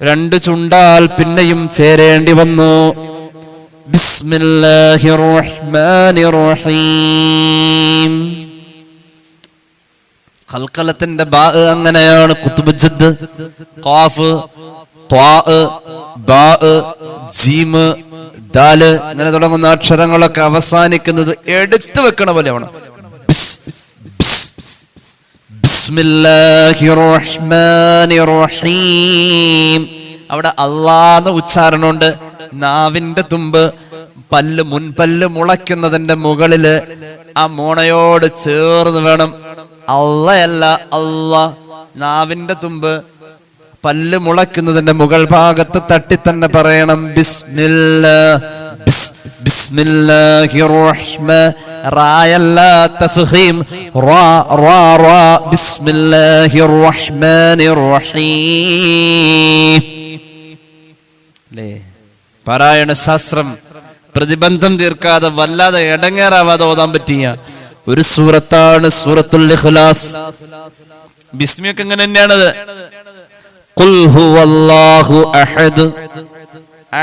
B: രണ്ട് ചുണ്ടാൽ പിന്നെയും ചേരേണ്ടി വന്നു. ബിസ്മില്ലാഹിർ റഹ്മാനിർ റഹീം. ഖൽഖലത്തിന്റെ ബാ അങ്ങനെയാണ്. ഖുത്ബുജദ്, ഖാഫ്, ത്വാ, ബാ, ജീം, ദാല് ഇങ്ങനെ തുടങ്ങുന്ന അക്ഷരങ്ങളൊക്കെ അവസാനിക്കുന്നത് എടുത്തു വെക്കണ പോലെയാണ്. ബിസ്മില്ലാഹിർ റഹ്മാനിർ റഹീം. അവിടെ അല്ലാഹ് ഉച്ചാരണമുണ്ട്. നാവിന്റെ തുമ്പ് മുൻപല്ല് മുളയ്ക്കുന്നതിന്റെ മുകളില് ആ മോണയോട് ചേർന്ന് വേണം. അല്ല അല്ലാഹ്. നാവിന്റെ തുമ്പ് പല്ല് മുളയ്ക്കുന്നതിന്റെ മുകൾ ഭാഗത്ത് തട്ടി തന്നെ പറയണം. ബിസ്മില്ലാഹിർ റഹ്മാൻ. റായല്ല തഫ്ഖീം. റാ ബിസ്മില്ലാഹിർ റഹ്മാനിർ റഹീം. ലേ പാരായണ ശാസ്ത്രം പ്രതിബന്ധം തീർക്കാതെ വല്ലാതെ ഇടങ്ങേറാവാതെ ഓതാൻ പറ്റിയ ഒരു സൂറത്താണ് സൂറത്തുൽ ഇഖ്ലാസ്. ബിസ്മിയൊക്കെ ഇങ്ങനെ തന്നെയാണത്. ഖുൽ ഹുവല്ലാഹു അഹദ്.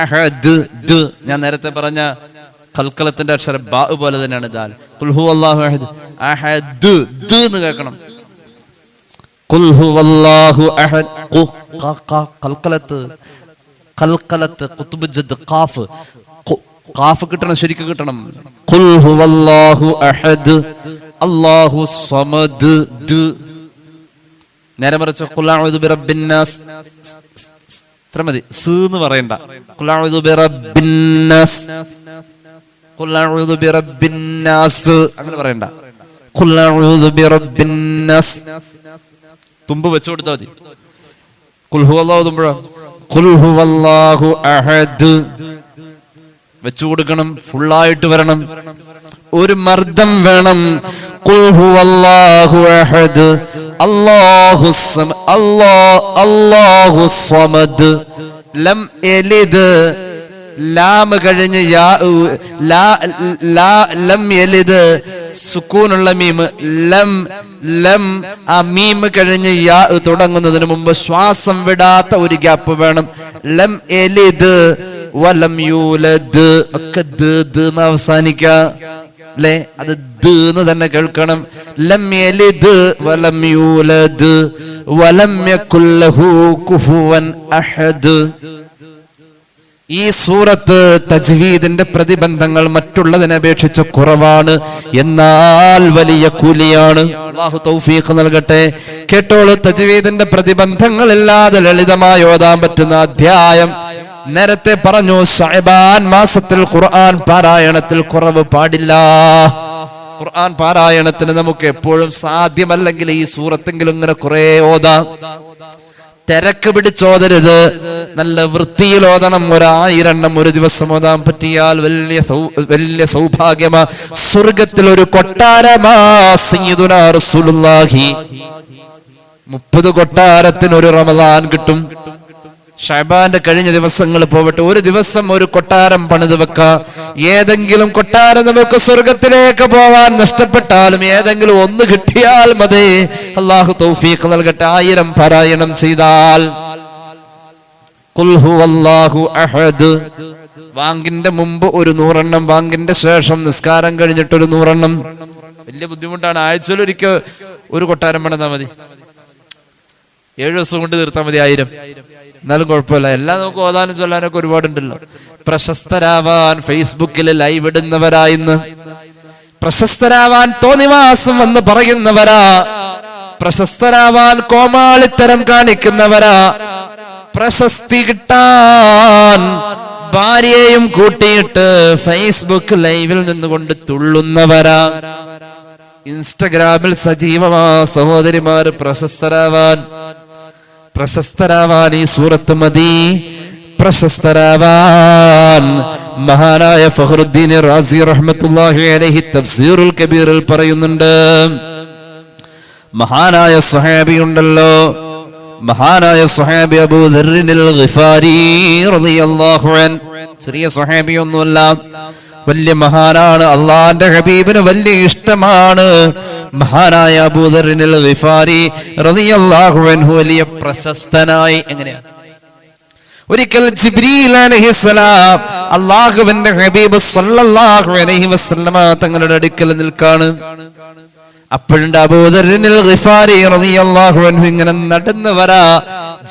B: അഹദ് ദ് ഞാൻ നേരത്തെ പറഞ്ഞ ഖൽഖലത്തിന്റെ അക്ഷരം ബാ പോലെ തന്നെയാണ് ദാൽ. ഖുൽ ഹുവല്ലാഹു അഹദ്. അഹദ് ദ് എന്ന് കേൾക്കണം. ഖുൽ ഹുവല്ലാഹു അഹദ്. ഖൽഖലത്ത് ഖുത്ബുജദ് ഖാഫ്. ഖാഫ് കിട്ടണം, ശരിക്കും കിട്ടണം. ഖുൽ ഹുവല്ലാഹു അഹദ് അല്ലാഹു സമദ്. ദ് നേരെ മറിച്ച് ഖുൽ അഊദു ബിറബ്ബിന്നാസ് ഇത്ര മതി. സ് എന്ന് പറയണ്ട. ഖുൽ അഊദു ബിറബ്ബിന്നാസ്, ഖുൽ അഊദു ബിറബ്ബിന്നാസ് അങ്ങനെ പറയണ്ട. ഖുൽ അഊദു ബിറബ്ബിന്നാസ് തുമ്പ് വെച്ചു കൊടുത്താൽ മതി. ഖുൽ ഹുവല്ലാഹു തുമ്പഴ ഖുൽ ഹുവല്ലാഹു അഹദ് വെച്ചു കൊടുക്കണം. ഫുള്ളായിട്ട് വരണം. ഒരു മർദ്ദം വേണം. ഖുൽ ഹുവല്ലാഹു അഹദ് അല്ലാഹു സമദ്. ലം യലിദ്. ലാം കഴിഞ്ഞ് ലം യലിദ് സുക്കൂനുള്ള മീം. ലം ആ മീം കഴിഞ്ഞ് യാ തുടങ്ങുന്നതിന് മുമ്പ് ശ്വാസം വിടാത്ത ഒരു ഗ്യാപ്പ് വേണം. ലം യലിദ് വലം യൂലദ് ഒക്കെ ദ് അവസാനിക്ക അല്ലേ, അത് ദ് തന്നെ കേൾക്കണം. ലം യലിദ് വലം യൂലദ് വലം യകുൽ ലഹു കുഫുവൻ അഹദ്. ഈ സൂറത്ത് തജ്വീദിന്റെ പ്രതിബന്ധങ്ങൾ മറ്റുള്ളതിനെ അപേക്ഷിച്ച് കുറവാണ്, എന്നാൽ വലിയ കൂലിയാണ്. അല്ലാഹു തൗഫീഖ് നൽകട്ടെ. കേട്ടോളൂ, തജ്വീദിന്റെ പ്രതിബന്ധങ്ങളില്ലാതെ ലളിതമായി ഓതാൻ പറ്റുന്ന അധ്യായം. നേരത്തെ പറഞ്ഞു, ശഅബാൻ മാസത്തിൽ ഖുർആൻ പാരായണത്തിൽ കുറവ് പാടില്ല. ഖുർആൻ പാരായണത്തിന് നമുക്ക് എപ്പോഴും സാധ്യമല്ലെങ്കിൽ ഈ സൂറത്തെങ്കിലും ഇങ്ങനെ കുറെ ഓതാം. തിരക്ക് പിടിച്ചോതരുത്, നല്ല വൃത്തിയിൽ ഓതണം. 1000 എണ്ണം ഒരു ദിവസം ഓതാൻ പറ്റിയാൽ വലിയ സൗഭാഗ്യമാ. സ്വർഗത്തിൽ ഒരു കൊട്ടാരമാ സയ്യിദുനാ റസൂലുള്ളാഹി. 30 കൊട്ടാരത്തിന് ഒരു റമദാൻ കിട്ടും. ഷഅബാന്റെ കഴിഞ്ഞ ദിവസങ്ങൾ പോവട്ടെ, ഒരു ദിവസം ഒരു കൊട്ടാരം പണിത് വെക്കാം. ഏതെങ്കിലും കൊട്ടാരം നമുക്ക് സ്വർഗത്തിലേക്ക് പോവാൻ നഷ്ടപ്പെട്ടാലും ഏതെങ്കിലും ഒന്ന് കിട്ടിയാൽ മതി. അല്ലാഹു തൗഫീഖ് നൽകട്ടെ. 1000 പാരായണം ചെയ്താൽ ഖുൽ ഹുവല്ലാഹു അഹദ്. വാങ്കിന്റെ മുമ്പ് ഒരു 100 എണ്ണം, വാങ്കിന്റെ ശേഷം നിസ്കാരം കഴിഞ്ഞിട്ട് ഒരു 100 എണ്ണം. വലിയ ബുദ്ധിമുട്ടാണ്. ആഴ്ചയിൽ ഒരിക്കൽ ഒരു കൊട്ടാരം പണിതാൽ മതി. 7 ദിവസം കൊണ്ട് തീർത്താൽ മതി 1000. എന്നാലും കുഴപ്പമില്ല. എല്ലാം നമുക്ക് ഓതാനും ചൊല്ലാനൊക്കെ ഒരുപാടുണ്ടല്ലോ. പ്രശസ്തരാവാൻ ഫേസ്ബുക്കിൽ ലൈവ് ഇടുന്നവരായിന്ന്, പ്രശസ്തരാവാൻ തോന്നിവാസം എന്ന് പറയുന്നവരാ, പ്രശസ്തരാവാൻ കോമാളിത്തരം കാണിക്കുന്നവരാ, പ്രശസ്തി കിട്ടാൻ ഭാര്യയെയും കൂട്ടിയിട്ട് ഫേസ്ബുക്ക് ലൈവിൽ നിന്നുകൊണ്ട് തുള്ളുന്നവരാ, ഇൻസ്റ്റഗ്രാമിൽ സജീവമാ സഹോദരിമാർ. പ്രശസ്തരാവാൻ ഈ സൂറത്ത് മതി. പ്രശസ്തരാവാൻ മഹാനായ ഫഖ്റുദ്ദീൻ റാസി റഹ്മത്തുള്ളാഹി അലൈഹി തഫ്സീറുൽ കബീറിൽ പറയുന്നുണ്ട്. മഹാനായ സ്വഹാബി ഉണ്ടല്ലോ, മഹാനായ സ്വഹാബി അബൂ ദർറിൽ ഗിഫാരി റളിയല്ലാഹു അൻഹു. ചെറിയ സ്വഹാബിയൊന്നുമല്ല, വലിയ മഹാനാണ്. അള്ളാന്റെ ഹബീബിന് വലിയ ഇഷ്ടമാണ്. മഹാനായ അബൂ ദർറിൽ ഗിഫാരി റളിയല്ലാഹു അൻഹു വലിയ പ്രശസ്തനായി. എങ്ങനെയാ? ഒരിക്കൽ ജിബ്രീൽ അലൈഹിസ്സലാം അല്ലാഹുവിന്റെ ഹബീബ് സല്ലല്ലാഹു അലൈഹി വസല്ലമ തങ്ങളുടെ അടുക്കൽ നിൽക്കാണ്. അപ്പോഴുണ്ട് അബൂ ദർറിൽ ഗിഫാരി റളിയല്ലാഹു അൻഹു ഇങ്ങനെ നടന്നു വരാ.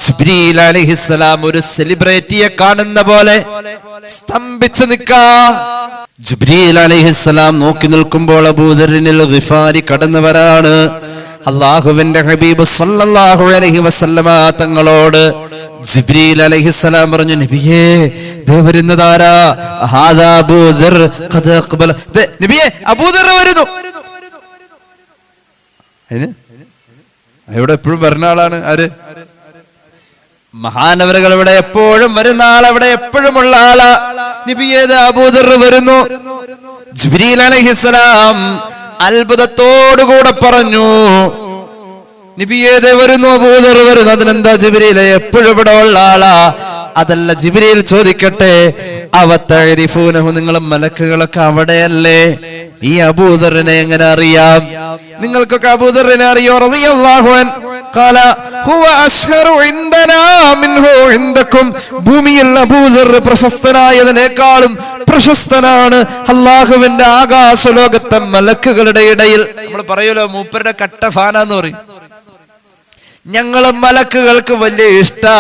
B: ജിബ്രീൽ അലൈഹിസ്സലാം ഒരു സെലിബ്രിറ്റിയെ കാണുന്ന പോലെ സ്തംഭിച്ചു നിൽക്കാ. ജിബ്രീൽ അലൈഹിസ്സലാം നോക്കി നിൽക്കുമ്പോൾ അബൂ ദർറിൽ ഗിഫാരി കടന്നു വരാണ്. അല്ലാഹുവിന്റെ ഹബീബ് സല്ലല്ലാഹു അലൈഹി വസല്ലമ തങ്ങളോട് ജിബ്രീൽ അലൈഹിസ്സലാം പറഞ്ഞു, നബിയേ ദേ വരുന്നതാരാ? ഹാദാ അബൂ ദർ ഖദ് ഖബല. നബിയേ അബൂ ദർ വരുന്നു. ഇവിടെ എപ്പോഴും വരുന്ന ആളാണ് ആര്? മഹാനവറുകൾ ഇവിടെ എപ്പോഴും വരുന്ന ആൾ, അവിടെ എപ്പോഴും ഉള്ള ആളാ. നബിയേ അബൂ ദർ വരുന്നു. ജിബ്രീൽ അലൈഹിസ്സലാം അത്ഭുതത്തോടുകൂടെ പറഞ്ഞു, നബിയേ വരുന്നു, അബൂ ദർ വരുന്നു. അതിനെന്താ ജിബ്രീലെ, എപ്പോഴും ഇവിടെ ഉള്ള ആളാ? അതല്ല, ജിബ്രീൽ ചോദിക്കട്ടെ, അവതഅരിഫൂനഹു, നിങ്ങൾ മലക്കുകളൊക്കെ അവിടെയല്ലേ? ഈ അബൂ ദർറിനെ എങ്ങനെ അറിയാം? നിങ്ങൾക്കൊക്കെ അബൂ ദർറിനെ അറിയോ? റളിയല്ലാഹു അൻഹു ഖാല ഹുവ അശ്ഹറു ഇൻദനാ മിൻഹു ഇൻദകും. ഭൂമിയിൽ അബൂ ദർ പ്രശസ്തനായതിനേക്കാളും പ്രശസ്തനാണ് അല്ലാഹുവിന്റെ ആകാശലോകത്തെ മലക്കുകളുടെ ഇടയിൽ. നമ്മൾ പറയുമല്ലോ, മൂപ്പരുടെ കട്ട ഫാനാന്ന് പറയും. ഞങ്ങളെ മലക്കുകൾക്ക് വലിയ ഇഷ്ടാ.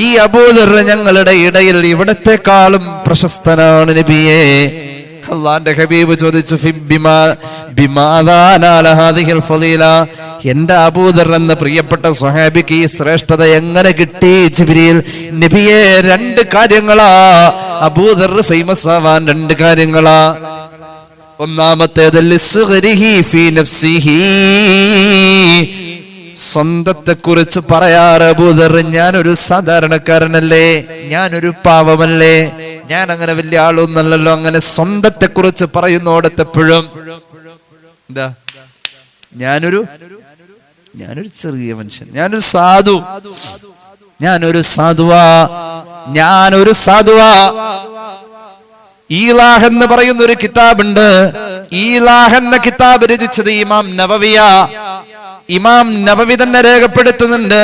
B: ഈ അബൂ ദർ ഞങ്ങളുടെ ഇടയിൽ ഇവിടത്തെക്കാളും പ്രശസ്തനാണ് നബിയേ. അല്ലാഹുവിന്റെ ഹബീബ് ചോദിച്ചു, എന്റെ അബൂ ദർ എന്ന പ്രിയപ്പെട്ട സ്വഹാബിക്ക് ഈ ശ്രേഷ്ഠത എങ്ങനെ കിട്ടി ജിബ്രീൽ? നബിയെ 2 കാര്യങ്ങളാ അബൂ ദർ ഫേമസ് ആവാൻ. 2 കാര്യങ്ങളാ. ഒന്നാമത്തേത് സ്വന്തത്തെ കുറിച്ച് പറയാറ്. അബൂ ദർ, ഞാനൊരു സാധാരണക്കാരനല്ലേ, ഞാനൊരു പാവമല്ലേ, ഞാൻ അങ്ങനെ വലിയ ആളൊന്നല്ലല്ലോ. അങ്ങനെ സ്വന്തത്തെ കുറിച്ച് പറയുന്നോടത്തെപ്പോഴും എന്താ, ഞാനൊരു ചെറിയ മനുഷ്യൻ, ഞാനൊരു സാധുവാ. ഈലാഹ് എന്ന് പറയുന്ന ഒരു കിതാബുണ്ട്. ഈലാഹ് എന്ന കിതാബ് രചിച്ചത് ഇമാം നബവി തന്നെ രേഖപ്പെടുത്തുന്നുണ്ട്.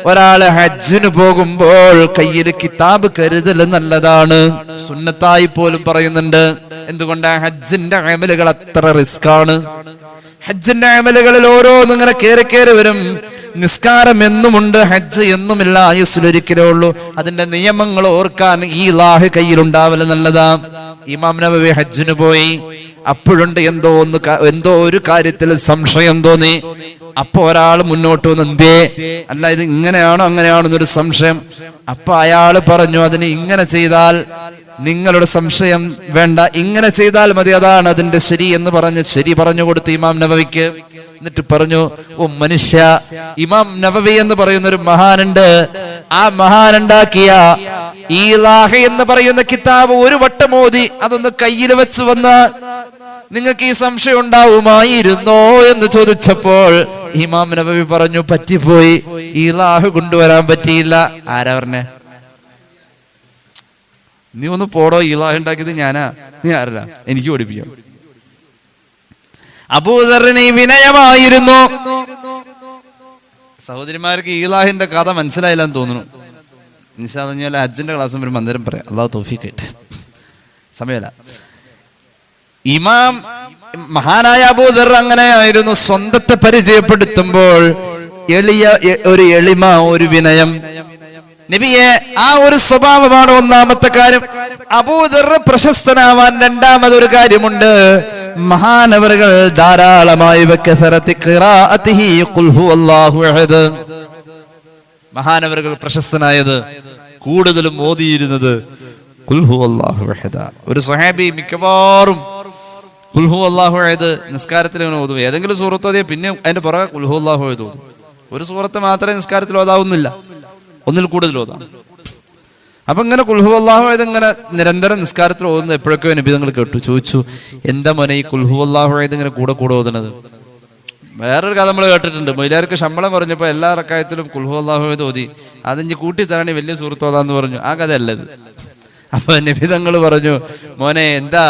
B: ഒരാള് ഹജ്ജിന് പോകുമ്പോൾ കയ്യിൽ കിതാബ് കരുതൽ നല്ലതാണ്, സുന്നത്തായി പോലും പറയുന്നുണ്ട്. എന്തുകൊണ്ടാ? ഹജ്ജിന്റെ അമലുകൾ അത്ര റിസ്ക് ആണ്. ഹജ്ജിന്റെ അമലുകളിൽ ഓരോന്നും ഇങ്ങനെ കേറി വരും. നിസ്കാരം എന്നുമുണ്ട്, ഹജ്ജ് എന്നുമില്ല, ആയുസ്സിലൊരിക്കലേ ഉള്ളൂ. അതിന്റെ നിയമങ്ങൾ ഓർക്കാൻ ഈ ലാഹ് കയ്യിലുണ്ടാവല് നല്ലതാ. ഇമാം നബവി ഹജ്ജിന് പോയി. അപ്പോഴുണ്ട് എന്തോ ഒരു കാര്യത്തിൽ സംശയം തോന്നി. അപ്പൊ ഒരാൾ മുന്നോട്ട് വന്ന്, എന്തേ അല്ല ഇത് ഇങ്ങനെയാണോ അങ്ങനെയാണോ എന്നൊരു സംശയം. അപ്പൊ അയാള് പറഞ്ഞു, അതിന് ഇങ്ങനെ ചെയ്താൽ നിങ്ങളുടെ സംശയം വേണ്ട, ഇങ്ങനെ ചെയ്താൽ മതി, അതാണ് അതിന്റെ ശരി എന്ന് പറഞ്ഞ് ശരി പറഞ്ഞു കൊടുത്തു ഇമാം നബവിക്ക്. എന്നിട്ട് പറഞ്ഞു, ഓ മനുഷ്യ, ഇമാം നബവി എന്ന് പറയുന്ന ഒരു മഹാനുണ്ട്. ആ മഹാനുണ്ടാക്കിയ ഈ ലാഹ എന്ന് പറയുന്ന കിതാബ് ഒരു വട്ടം ഓതി അതൊന്ന് കയ്യിൽ വെച്ച് വന്ന നിങ്ങൾക്ക് ഈ സംശയം ഉണ്ടാവുമായിരുന്നോ എന്ന് ചോദിച്ചപ്പോൾ ഇമാം നബവി പറഞ്ഞു, പറ്റിപ്പോയി, ഈ ലാഹ് കൊണ്ടുവരാൻ പറ്റിയില്ല. ആരാ പറഞ്ഞേ? നീ ഒന്ന് പോടോ, ഈ ലാഹ് ഉണ്ടാക്കിയത് ഞാനാ, നീ ആരല്ല, എനിക്ക് പഠിപ്പിക്കാം. അബൂദറിന് വിനയമായിരുന്നു. സഹോദരിമാർക്ക് ഈലാഹിന്റെ കഥ മനസ്സിലായില്ലെന്ന് തോന്നുന്നു. ഇൻഷാ അല്ലാഹ് ഹജ്ജിന്റെ ക്ലാസ് ഒരു മന്ദിരം പറയാം. അല്ലാഹു തൗഫീഖ് ചെയ്യട്ടെ, സമയമല്ല. ഇമാം മഹാനായ അബൂദർ അങ്ങനെയായിരുന്നു. സ്വന്തത്തെ പരിചയപ്പെടുത്തുമ്പോൾ ഒരു എളിമ, ഒരു വിനയം. നബിയെ, ആ ഒരു സ്വഭാവമാണ് ഒന്നാമത്തെ കാര്യം. അബൂദർ പ്രശസ്തനാവാൻ രണ്ടാമതൊരു കാര്യമുണ്ട്. മഹാനവറുകൾ ധാരാളമായി മഹാനവറുകൾ പ്രശസ്തനായത്, കൂടുതലും ഓതിയിരുന്നത് ഖുൽ ഹുവല്ലാഹു അഹദ്. ഒരു സ്വഹാബി മിക്കവാറും ഖുൽ ഹുവല്ലാഹു അഹദ് നിസ്കാരത്തിൽ ഇങ്ങനെ ഓതും. ഏതെങ്കിലും സൂറത്ത് ഓതിയാൽ പിന്നെ അതിന്റെ പുറകെ ഖുൽ ഹുവല്ലാഹു അഹദ് ഓതും. ഒരു സൂറത്ത് മാത്രമേ നിസ്കാരത്തിൽ ഓതാവുന്നില്ല, ഒന്നിൽ കൂടുതൽ ഓതാം. അപ്പൊ ഇങ്ങനെ ഖുൽ ഹുവല്ലാഹു അഹദ് ഇങ്ങനെ നിരന്തരം നിസ്കാരത്തിൽ ഓതുന്നത് എപ്പോഴൊക്കെ നബി തങ്ങൾ കേട്ടു. ചോദിച്ചു, എന്താ മോനെ ഈ ഖുൽ ഹുവല്ലാഹു അഹദ് ഇങ്ങനെ കൂടെ ഓതുന്നത്? വേറൊരു കഥ നമ്മൾ കേട്ടിട്ടുണ്ട്. മൊയ്ലാർക്ക് ശമ്പളം കുറഞ്ഞപ്പോൾ എല്ലാ റക്കായത്തിലും ഖുൽ ഹുവല്ലാഹു അഹദ് ഓതി, അതിഞ്ഞ് കൂട്ടിത്തരാണി വലിയ സൂറത്ത് ഓതാന്ന് പറഞ്ഞു. ആ കഥ അല്ലത്. അപ്പൊ നബി തങ്ങൾ പറഞ്ഞു, മോനെ എന്താ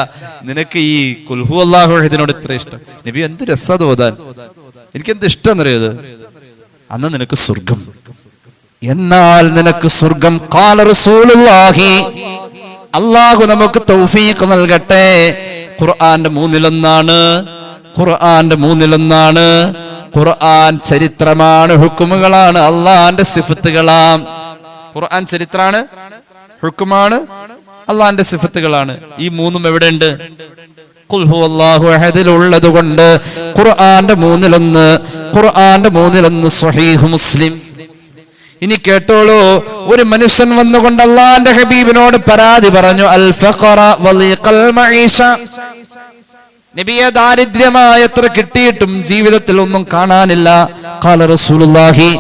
B: നിനക്ക് ഈ ഖുൽ ഹുവല്ലാഹു അഹദിനോട് ഇത്ര ഇഷ്ടം? നബി, എന്ത് രസാത് ഓതാൻ, എനിക്കെന്ത് ഇഷ്ടം എന്നറിയത്? അന്ന് നിനക്ക് സ്വർഗം, എന്നാൽ നിനക്ക് സ്വർഗം. ഖാല റസൂലുള്ളാഹി, അല്ലാഹു നമുക്ക് തൗഫീഖ് നൽകട്ടെ. ഖുർആന്റെ മൂന്നിലൊന്നാണ്, ഖുർആന്റെ മൂന്നിലൊന്നാണ്. ഖുർആൻ ചരിത്രമാണ്, ഹുക്കുമുകളാണ്, അള്ളാന്റെ സിഫത്തുകളാണ്. ഖുർആൻ ചരിത്രമാണ്, ഹുക്കുമാണ്, അള്ളാന്റെ സിഫത്തുകളാണ്. ഈ മൂന്നും എവിടെയുണ്ട്? ഖുൽ ഹുവല്ലാഹു അഹദിൽ ഉള്ളത് കൊണ്ട് ഖുർആന്റെ മൂന്നിലൊന്ന്, ഖുർആന്റെ മൂന്നിലൊന്ന് സ്വഹീഹ് മുസ്ലിം. ഇനി കേട്ടോളൂ, ഒരു മനുഷ്യൻ വന്നുകൊണ്ട് അള്ളാന്റെ ഹബീബിനോട് പരാതി പറഞ്ഞു, അൽ ഫഖറ വലീഖൽ മഈഷ. നബിയെ, ദാരിദ്ര്യമായ എത്ര കിട്ടിയിട്ടും ജീവിതത്തിൽ ഒന്നും കാണാനില്ല. ഖാല റസൂലുള്ളാഹി,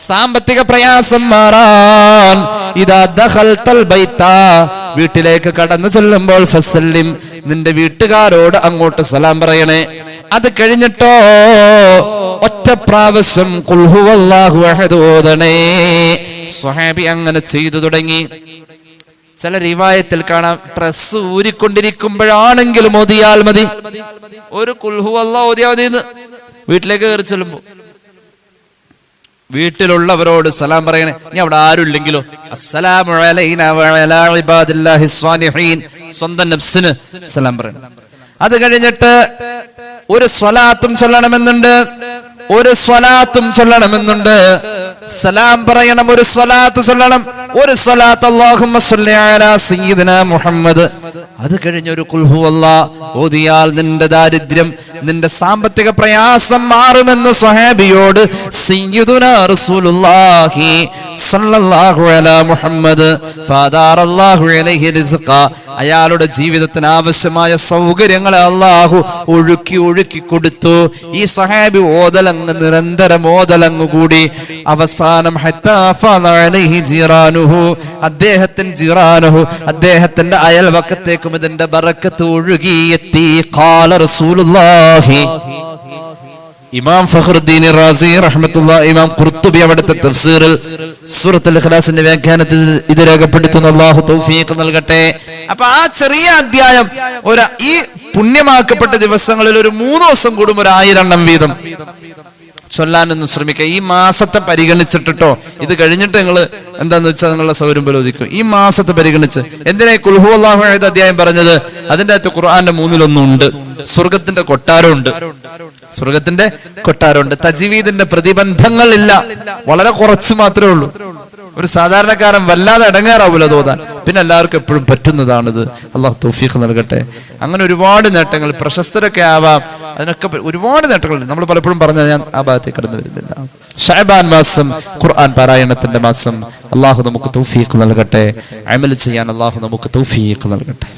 B: സാമ്പത്തിക പ്രയാസം മാറാൻ ഇദാ ദഖൽതൽ ബൈത, വീട്ടിലേക്ക് കടന്നു ചെല്ലുമ്പോൾ ഫസല്ലിം, നിന്റെ വീട്ടുകാരോട് അങ്ങോട്ട് സലാം പറയണേ. അത് കഴിഞ്ഞിട്ടോ ഒറ്റ പ്രാവശ്യം ഖുൽ ഹുവല്ലാഹു അഹദ് ഓതണേ. സ്വഹാബി അങ്ങനെ ചെയ്തു തുടങ്ങി. ചില റിവായത്തിൽ കാണാം, ഡ്രസ് ഊരിക്കൊണ്ടിരിക്കുമ്പോഴാണെങ്കിലും ഓതിയാൽ മതി. ഒരു ഖുൽ ഹുവല്ലാഹു ഓതിയാൽ മതി. വീട്ടിലേക്ക് കയറി ചെല്ലുമ്പോ വീട്ടിലുള്ളവരോട് സലാം പറയണേ. ഇനി അവിടെ ആരും ഇല്ലെങ്കിലോ, അസ്സലാമു അലൈനാ വഅലാ ഇബാദില്ലാഹിസ് സ്വാലിഹീൻ, സ്വന്തം നഫ്സിന് സലാം പറയണം. അത് കഴിഞ്ഞിട്ട് ഒരു സ്വലാത്തും ചൊല്ലണമെന്നുണ്ട്, ഒരു സ്വലാത്തും ചൊല്ലണമെന്നുണ്ട്. സലാം പറയണം, ഒരു സ്വലാത്ത് ചൊല്ലണം, ഒരു സ്വലാത്ത് അല്ലാഹുമ്മ സ്വല്ലി അലാ സയ്യിദിനാ മുഹമ്മദ്. അത് കഴിഞ്ഞ് ഒരു ഖുൽ ഹുവല്ലാഹ് ഓതിയാൽ നിന്റെ ദാരിദ്ര്യം, നിന്റെ സാമ്പത്തിക പ്രയാസം മാറുമെന്ന് സ്വഹാബിയോട് സയ്യിദുനാ റസൂലുള്ളാഹി സ്വല്ലല്ലാഹു അലാ മുഹമ്മദ് ഫദാറല്ലാഹു അലൈഹി റിസ്ഖ. അയാളുടെ ജീവിതത്തിന് ആവശ്യമായ സൗകര്യങ്ങളെ അല്ലാഹു ഒഴുക്കി കൊടുത്തു. ഈ സ്വഹാബി ഓതലങ്ങ് നിരന്തരം ഓതലങ്ങ് കൂടി അവസാനം അദ്ദേഹത്തിന്റെ അയൽവക്കത്തേക്കും ഇതിന്റെ ബറക്കത്ത് ഒഴുകിയെത്തി. ഖാല റസൂലുള്ളാഹി. ഇമാം ഫഖ്റുദ്ദീൻ റാസി റഹ്മത്തുള്ളാഹി, ഇമാം ഖുർത്തുബി അവിടുത്തെ തഫ്സീറിൽ സൂറത്തുൽ ഇഖ്ലാസിന്റെ വ്യാഖ്യാനത്തിൽ ഇത് രേഖപ്പെടുത്തുന്നു. അല്ലാഹു തൗഫീഖ് നൽകട്ടെ. അപ്പൊ ആ ചെറിയ അധ്യായം ഈ പുണ്യമാക്കപ്പെട്ട ദിവസങ്ങളിൽ ഒരു 3 ദിവസം കൂടും 1000 എണ്ണം വീതം ചൊല്ലാനൊന്ന് ശ്രമിക്കുക. ഈ മാസത്തെ പരിഗണിച്ചിട്ടോ, ഇത് കഴിഞ്ഞിട്ട് നിങ്ങൾ എന്താന്ന് വെച്ചാൽ നിങ്ങളുടെ സൗകര്യം പോലെ ഒതുക്കും. ഈ മാസത്തെ പരിഗണിച്ച് എന്തിനാ ഖുൽ ഹുവല്ലാഹു അഹദ് അധ്യായം പറഞ്ഞത്? അതിന്റെ അകത്ത് ഖുർആന്റെ മൂന്നിലൊന്നുണ്ട്, സ്വർഗത്തിന്റെ കൊട്ടാരമുണ്ട്. സ്വർഗത്തിന്റെ കൊട്ടാരമുണ്ട്. തജ്വീദിന്റെ പ്രതിബന്ധങ്ങളില്ല, വളരെ കുറച്ച് മാത്രമേ ഉള്ളൂ. ഒരു സാധാരണക്കാരൻ വല്ലാതെ ഇടങ്ങേറാവൂല തോന്നാൻ, പിന്നെ എല്ലാവർക്കും എപ്പോഴും പറ്റുന്നതാണിത്. അള്ളാഹു തൗഫീഖ് നൽകട്ടെ. അങ്ങനെ ഒരുപാട് നേട്ടങ്ങൾ, പ്രശസ്തരൊക്കെ ആവാം, അതിനൊക്കെ ഒരുപാട് നേട്ടങ്ങളുണ്ട്. നമ്മൾ പലപ്പോഴും പറഞ്ഞാൽ ഞാൻ ആ ഭാഗത്തേക്ക് കടന്നു വരുന്നില്ല. ശഅബാൻ മാസം ഖുർആൻ പാരായണത്തിന്റെ മാസം. അള്ളാഹു നമുക്ക് തൗഫീഖ് നൽകട്ടെ. അമൽ ചെയ്യാൻ അള്ളാഹു നമുക്ക് തൗഫീഖ് നൽകട്ടെ.